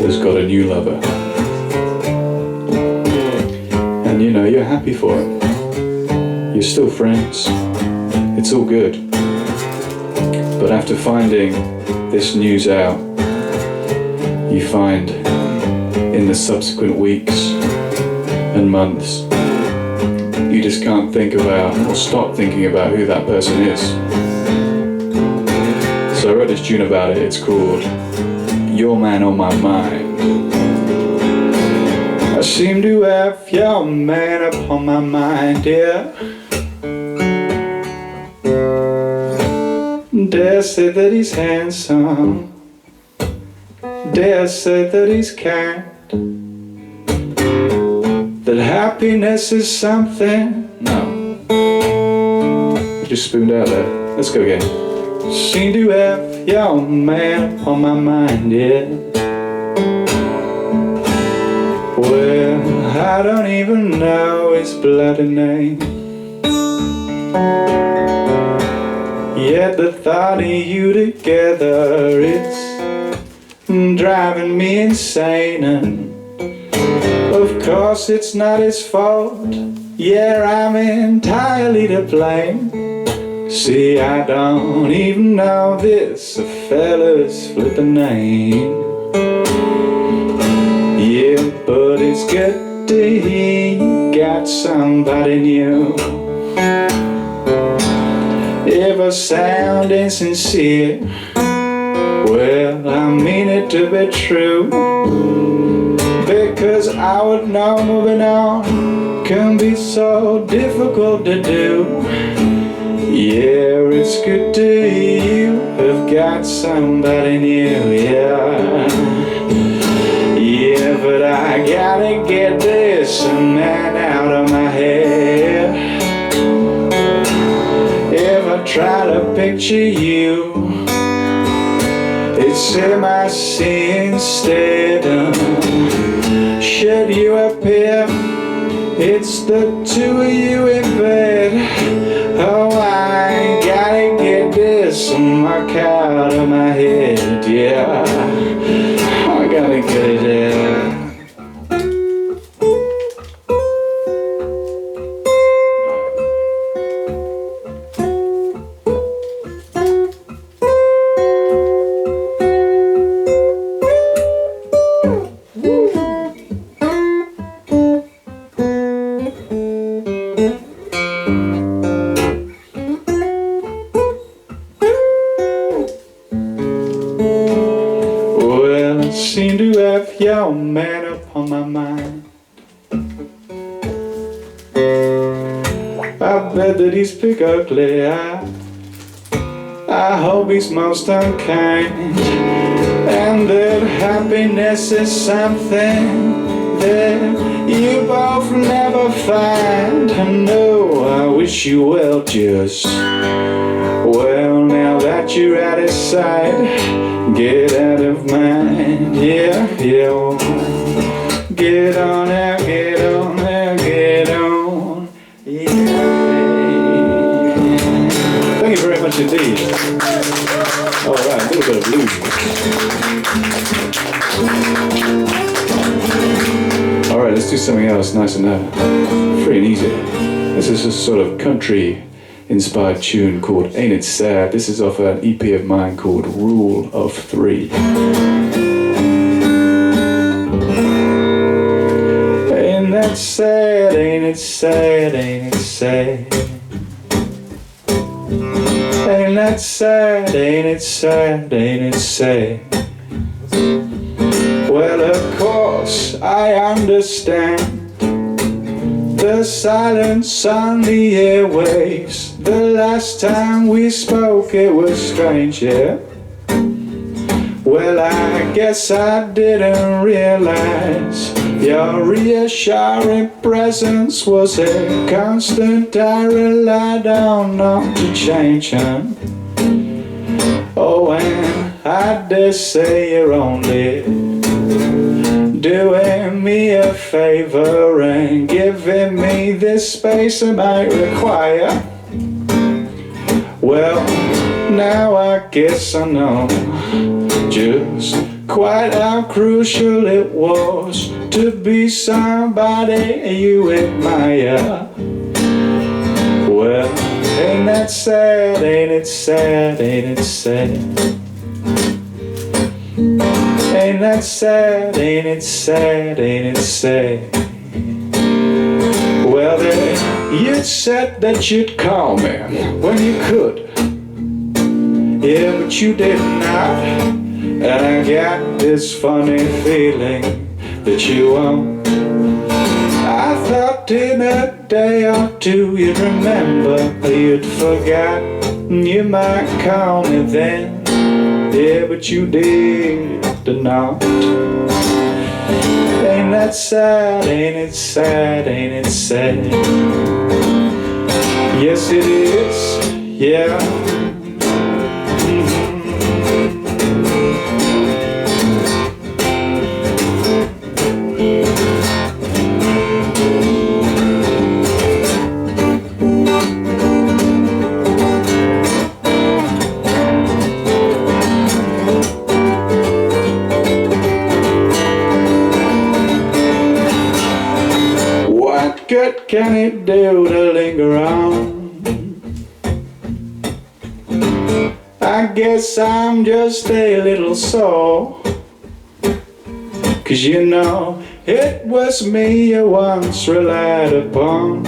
has got a new lover, and you know you're happy for it, you're still friends, it's all good, but after finding this news out, you find in the subsequent weeks and months you just can't think about or stop thinking about who that person is. So I wrote this tune about it. It's called Your Man on My Mind. I seem to have your man upon my mind, yeah. Dare say that he's handsome, dare say that he's kind, that happiness is something. No, I just spooned out there. Let's go again. Seem to have your man upon my mind, yeah. Well, I don't even know his bloody name, yet the thought of you together is driving me insane. And of course it's not his fault, yeah, I'm entirely to blame. See, I don't even know this fella's flippin' name. Yeah, but it's good to hear you got somebody new. If I sound insincere, well, I mean it to be true, because 'cause I would know moving on can be so difficult to do. Yeah, it's good to you have got somebody new, yeah. Yeah, but I gotta get this man out of my head. If I try to picture you, it's him I see instead. Should you appear, it's the two of you in bed. Oh, I gotta get this mark out of my head, yeah. I gotta get it in. Seem to have your man upon my mind. I bet that he's big ugly. I hope he's most unkind, and that happiness is something that you both never find. No, I wish you well, just well, now that you're out of sight, get out of mind, yeah, yeah. Get on out, get on out, get on, yeah. Thank you very much indeed. All right, a little bit of blues. All right, let's do something else nice and free and easy. This is a sort of country inspired tune called Ain't It Sad. This is off an EP of mine called Rule of Three. Ain't that sad, ain't it sad, ain't it sad? Ain't that sad, ain't it sad, ain't it sad? Well, of course I understand the silence on the airwaves. The last time we spoke it was strange, yeah. Well, I guess I didn't realize your reassuring presence was a constant I relied on not to change, huh? Oh, and I dare say you're only doing me a favor and giving me this space I might require. Well, now I guess I know just quite how crucial it was to be somebody you admire. Well, ain't that sad, ain't it sad, ain't it sad? Ain't that sad, ain't it sad, ain't it sad? Well, then you said that you'd call me when you could. Yeah, but you did not. And I got this funny feeling that you won't. I thought in a day or two you'd remember, you'd forgot. You might call me then. Yeah, but you did not. Ain't that sad, ain't it sad, ain't it sad? Yes it is, yeah. What good can it do to linger on? I guess I'm just a little sore, 'cause you know it was me you once relied upon,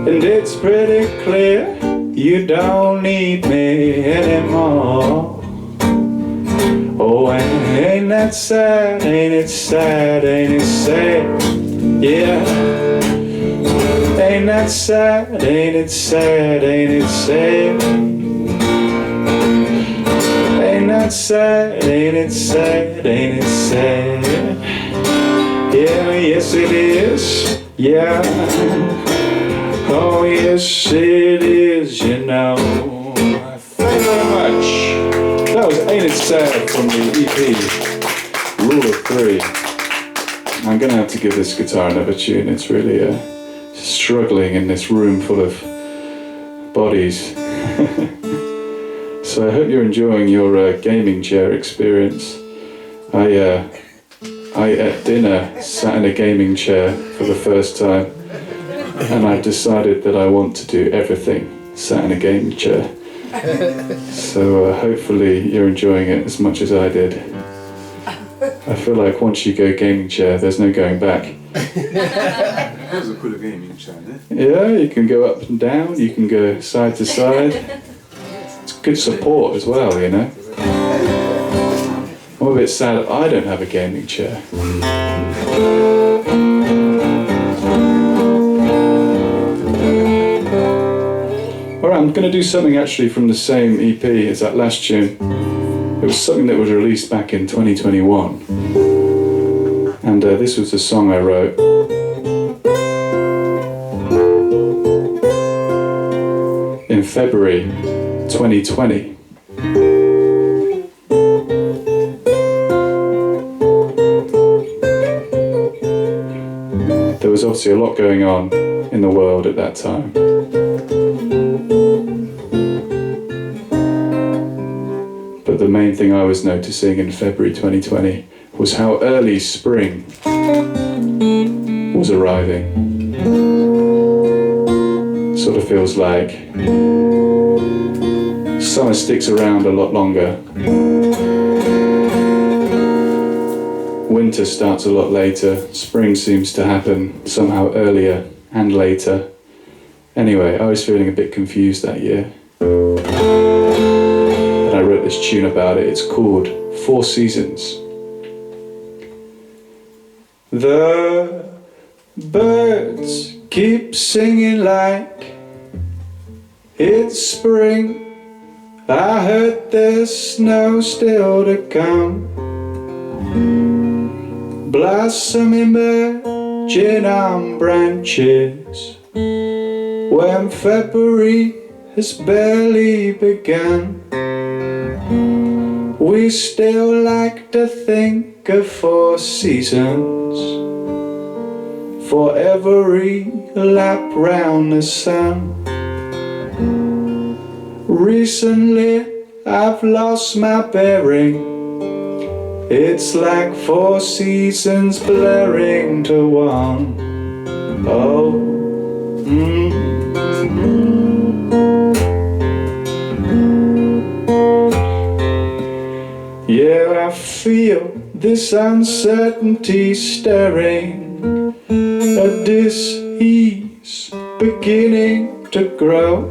and it's pretty clear you don't need me anymore. Oh, and ain't that sad, ain't it sad, ain't it sad? Yeah. Ain't that sad, ain't it sad, ain't it sad? Ain't that sad, ain't it sad, ain't it sad? Yeah, yes it is, yeah. Oh yes it is, you know. Thank you very much. That was Ain't It Sad from the EP Rule of Three. I'm gonna have to give this guitar another tune. It's really struggling in this room full of bodies. So I hope you're enjoying your gaming chair experience. I at dinner sat in a gaming chair for the first time, and I've decided that I want to do everything sat in a gaming chair. So hopefully you're enjoying it as much as I did. I feel like once you go gaming chair, there's no going back. That's a cool gaming chair, eh? Yeah, you can go up and down, you can go side to side. It's good support as well, you know. I'm a bit sad I don't have a gaming chair. Alright, I'm going to do something actually from the same EP as that last tune. It was something that was released back in 2021. And this was the song I wrote. In February 2020. There was obviously a lot going on in the world at that time. But the main thing I was noticing in February 2020 was how early spring was arriving. Sort of feels like summer sticks around a lot longer. Winter starts a lot later. Spring seems to happen somehow earlier and later. Anyway, I was feeling a bit confused that year. And I wrote this tune about it. It's called 4 Seasons. The birds keep singing like it's spring. I heard there's snow still to come. Blossom emerging on branches when February has barely begun. We still like to think of 4 seasons for every lap round the sun. Recently I've lost my bearing. It's like 4 seasons blurring to one. Oh, Yeah, I feel this uncertainty stirring, a dis-ease beginning to grow.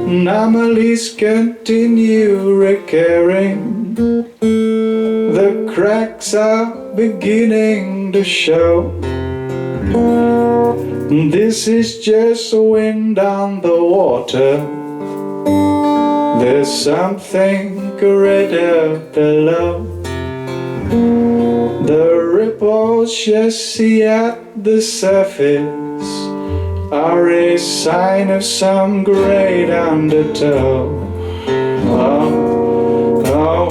Anomalies continue recurring. The cracks are beginning to show. This is just wind on the water. There's something greater below. The ripples you see at the surface are a sign of some great undertow. Oh, oh.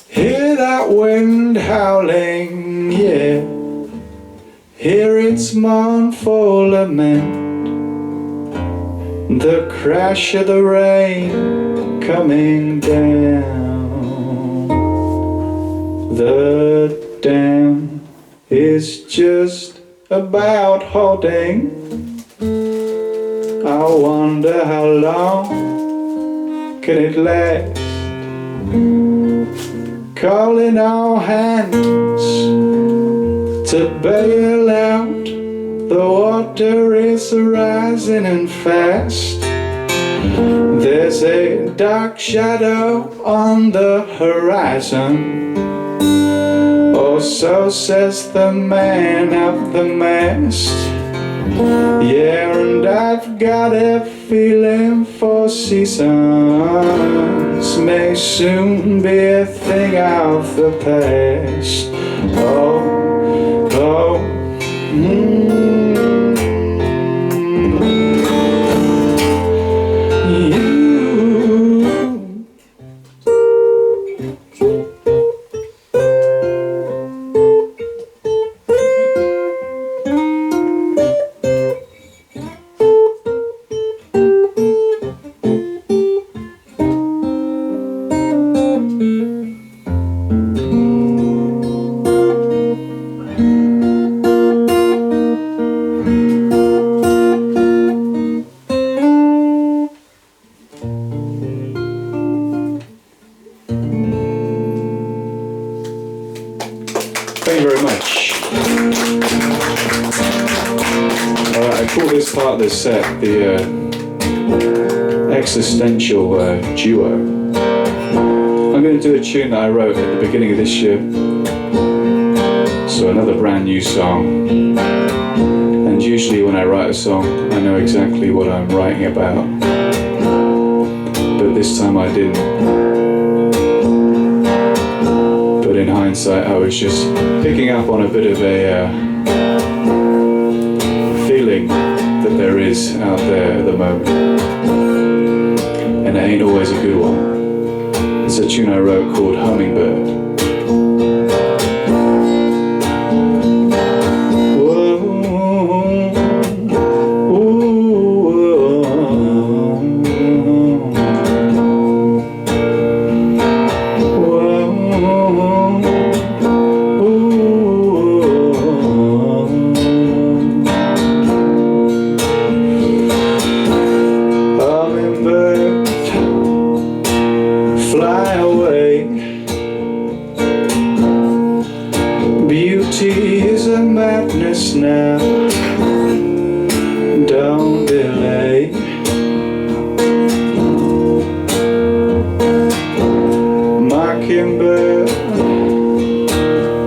Hear that wind howling, yeah. Hear its mournful lament. The crash of the rain coming down. The dam is just about holding. I wonder how long can it last? Calling all hands to bail out The water is rising and fast. There's a dark shadow on the horizon, or so says the man of the mast. Yeah, and I've got a feeling four seasons may soon be a thing of the past. Oh, oh, thank you very much. I call this part of the set the existential duo. I'm going to do a tune that I wrote at the beginning of this year. So another brand new song. And usually when I write a song, I know exactly what I'm writing about. But this time I didn't. But in hindsight, I was just picking up on a bit of a feeling that there is out there at the moment. And it ain't always a good one. It's a tune I wrote called Hummingbird. Fly away. Beauty is a madness now. Don't delay. Mockingbird,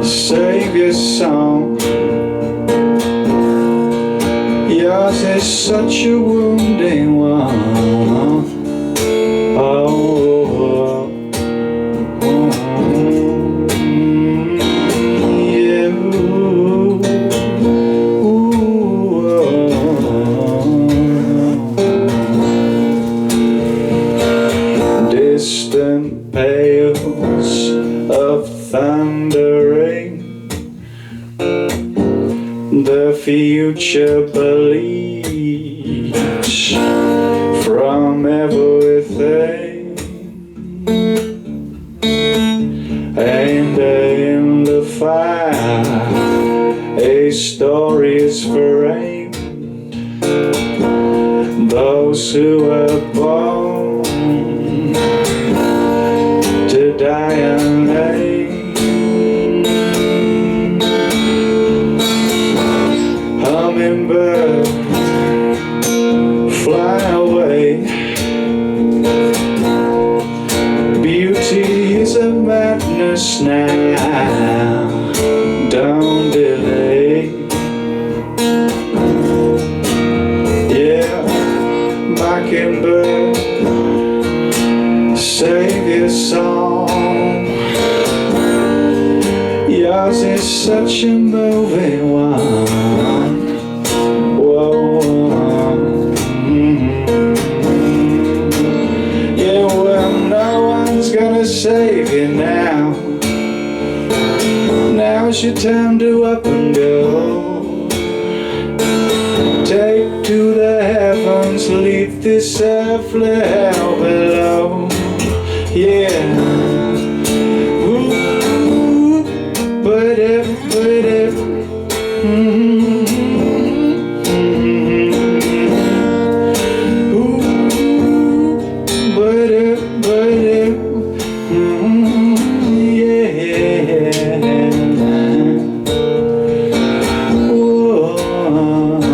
save your song. Yours is such a wounding one. Oh, distant peals of thundering, the future bleeds from everything, and in the fire a story is framed. Those who were born to die unnamed. Hummingbird, fly away. Beauty is a madness now. Don't delay. Yeah, Mockingbird, save your song. Yours is such a moving one. Whoa. Yeah, well, no one's gonna save you now. Now's your time to up and go. Take to the heavens, leave this earthly hell below. Yeah. Ooh, but if, ooh, but if, yeah. Whoa.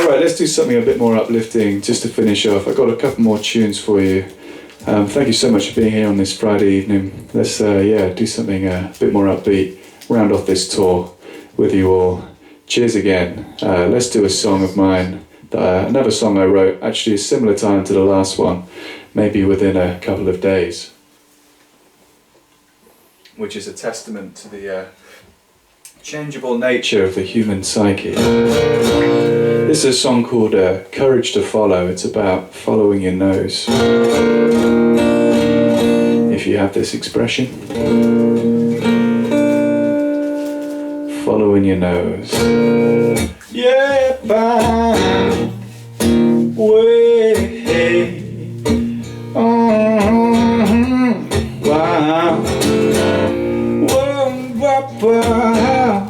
Alright, let's do something a bit more uplifting just to finish off. I've got a couple more tunes for you. Thank you so much for being here on this Friday evening. Let's do something a bit more upbeat, round off this tour with you all. Cheers again. Let's do a song of mine, another song I wrote, actually a similar time to the last one, maybe within a couple of days, which is a testament to the changeable nature of the human psyche. This is a song called Courage to Follow. It's about following your nose, if you have this expression. Following your nose. Yeah, bye. Way. Wow. Whoa, wow.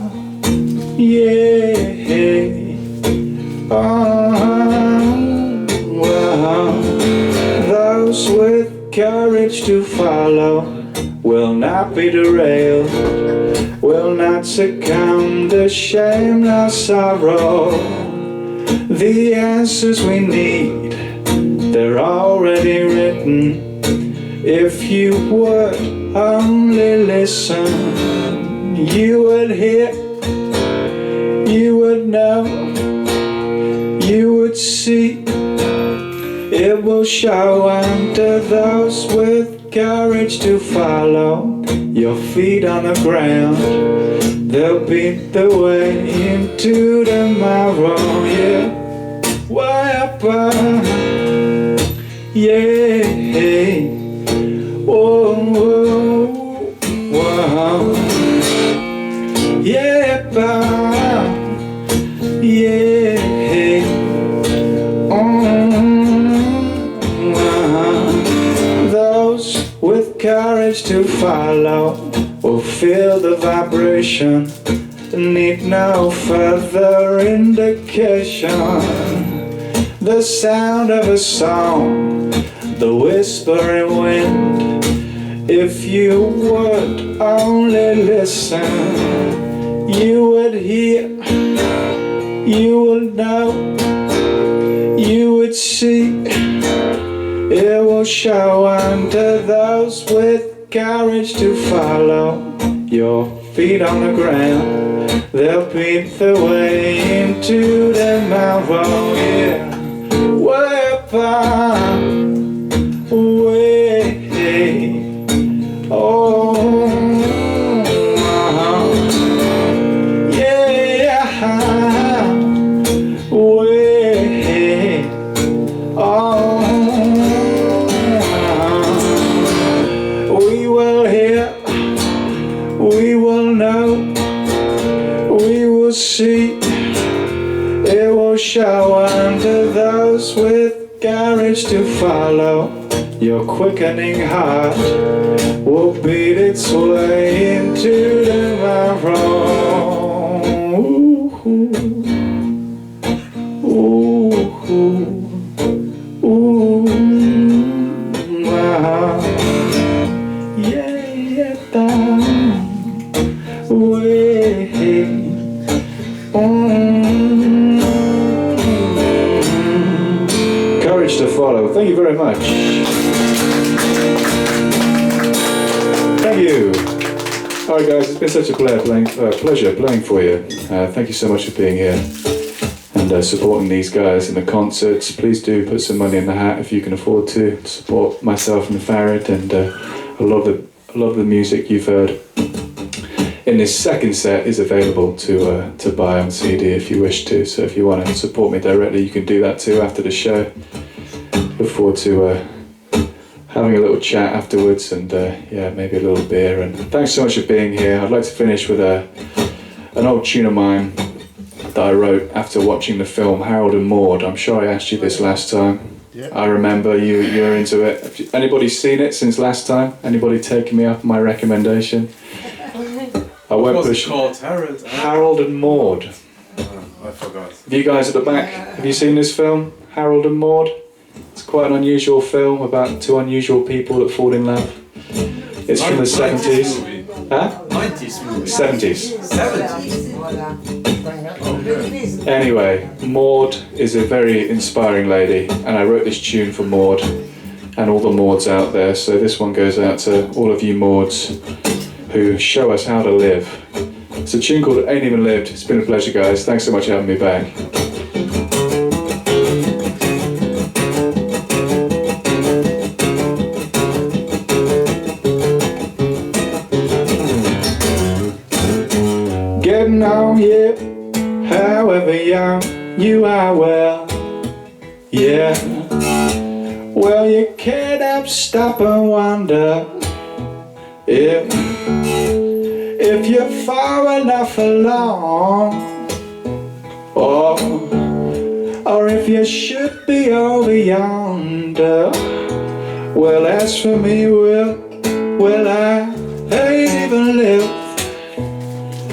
Yeah. Wow. Those with courage to follow will not be derailed, will not succumb to shame nor sorrow. The answers we need, they're already written. If you would only listen, you would hear, you would know, you would see. It will show unto those with courage to follow your feet on the ground. They'll beat the way into tomorrow. Yeah, way up, yeah. Whoa, whoa, whoa. Yeah, yeah. Those with courage to follow will feel the vibration, need no further indication. The sound of a song, the whispering wind. If you would only listen, you would hear, you would know, you would see. It will show unto those with courage to follow your feet on the ground. They'll beat the way into tomorrow. Yeah, way up, way. Oh, yeah, way. Oh, we will hear, we will know, we will see. It will show unto those with courage to follow. Your quickening heart will beat its way into tomorrow. Ooh, ooh, ooh, wow. Yeah, that way. Courage to follow. Thank you very much. Thank you. Alright guys, it's been such a pleasure playing for you. Thank you so much for being here and supporting these guys in the concerts. Please do put some money in the hat if you can afford to support myself and Farid, and a lot of the music you've heard in this second set is available to buy on CD if you wish to. So if you want to support me directly, you can do that too after the show. Look forward to having a little chat afterwards, and maybe a little beer. And thanks so much for being here. I'd like to finish with an old tune of mine that I wrote after watching the film Harold and Maude. I'm sure I asked you this last time. Yeah. I remember you're into it. Anybody seen it since last time? Anybody taken me up on my recommendation? I won't What's push. it called? Harold and Maude. I forgot. You guys at the back, have you seen this film, Harold and Maude? It's quite an unusual film about two unusual people that fall in love. It's from the 70s. Movie. Huh? 90s movie. 70s. 70s. Voilà. Anyway, Maud is a very inspiring lady, and I wrote this tune for Maud and all the Mauds out there, so this one goes out to all of you Mauds who show us how to live. It's a tune called Ain't Even Lived. It's been a pleasure, guys. Thanks so much for having me back. Getting on, yeah, however young you are, well, yeah. Well, you can't help stop and wonder if you're far enough along, or if you should be over yonder. Well, as for me, well, I ain't even lived.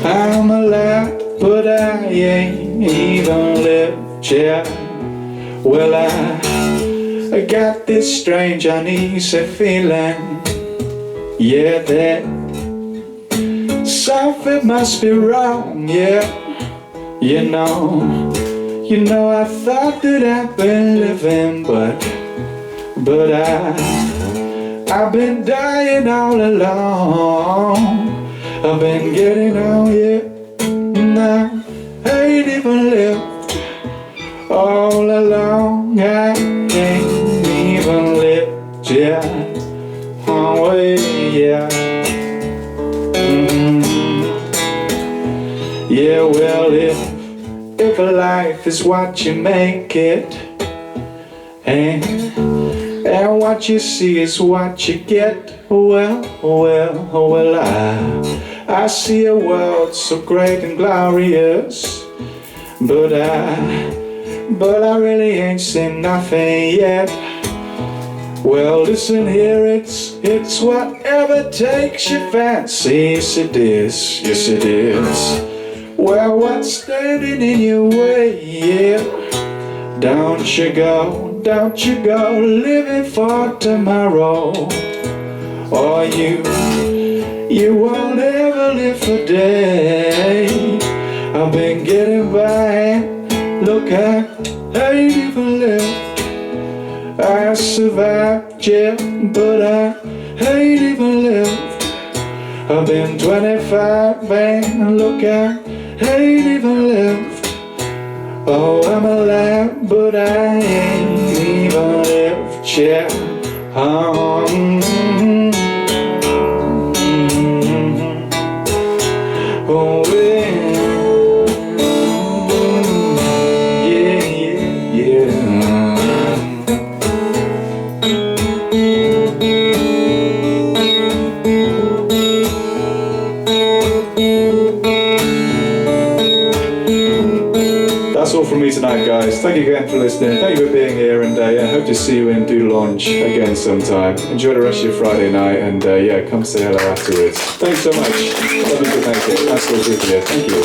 I'm alive, but I ain't even lived, yeah. Well, I got this strange uneasy feeling, yeah, that something must be wrong, yeah. You know, I thought that I've been living, but I've been dying all along. I've been getting on, yeah, now I ain't even lived all along. I ain't even lived, yeah, oh yeah. Yeah, well, if life is what you make it, and what you see is what you get, well, I see a world so great and glorious, but I really ain't seen nothing yet. Well, listen here, it's whatever takes your fancy, yes it is, yes it is. Well, what's standing in your way, yeah? Don't you go living for tomorrow, or you won't ever live for day. I've been getting by, look, I ain't even lived. I survived, yeah, but I ain't even lived. I've been 25 and look, I ain't even lived. Oh, I'm alive, but I ain't even lived, yeah. Oh, yeah. That's all from me tonight, guys. Thank you again for listening. Thank you for being here, and yeah, hope to see you in Dudelange again sometime. Enjoy the rest of your Friday night, and yeah, come say hello afterwards. Thanks so much. Love you to make it. Nice to be here. Thank you.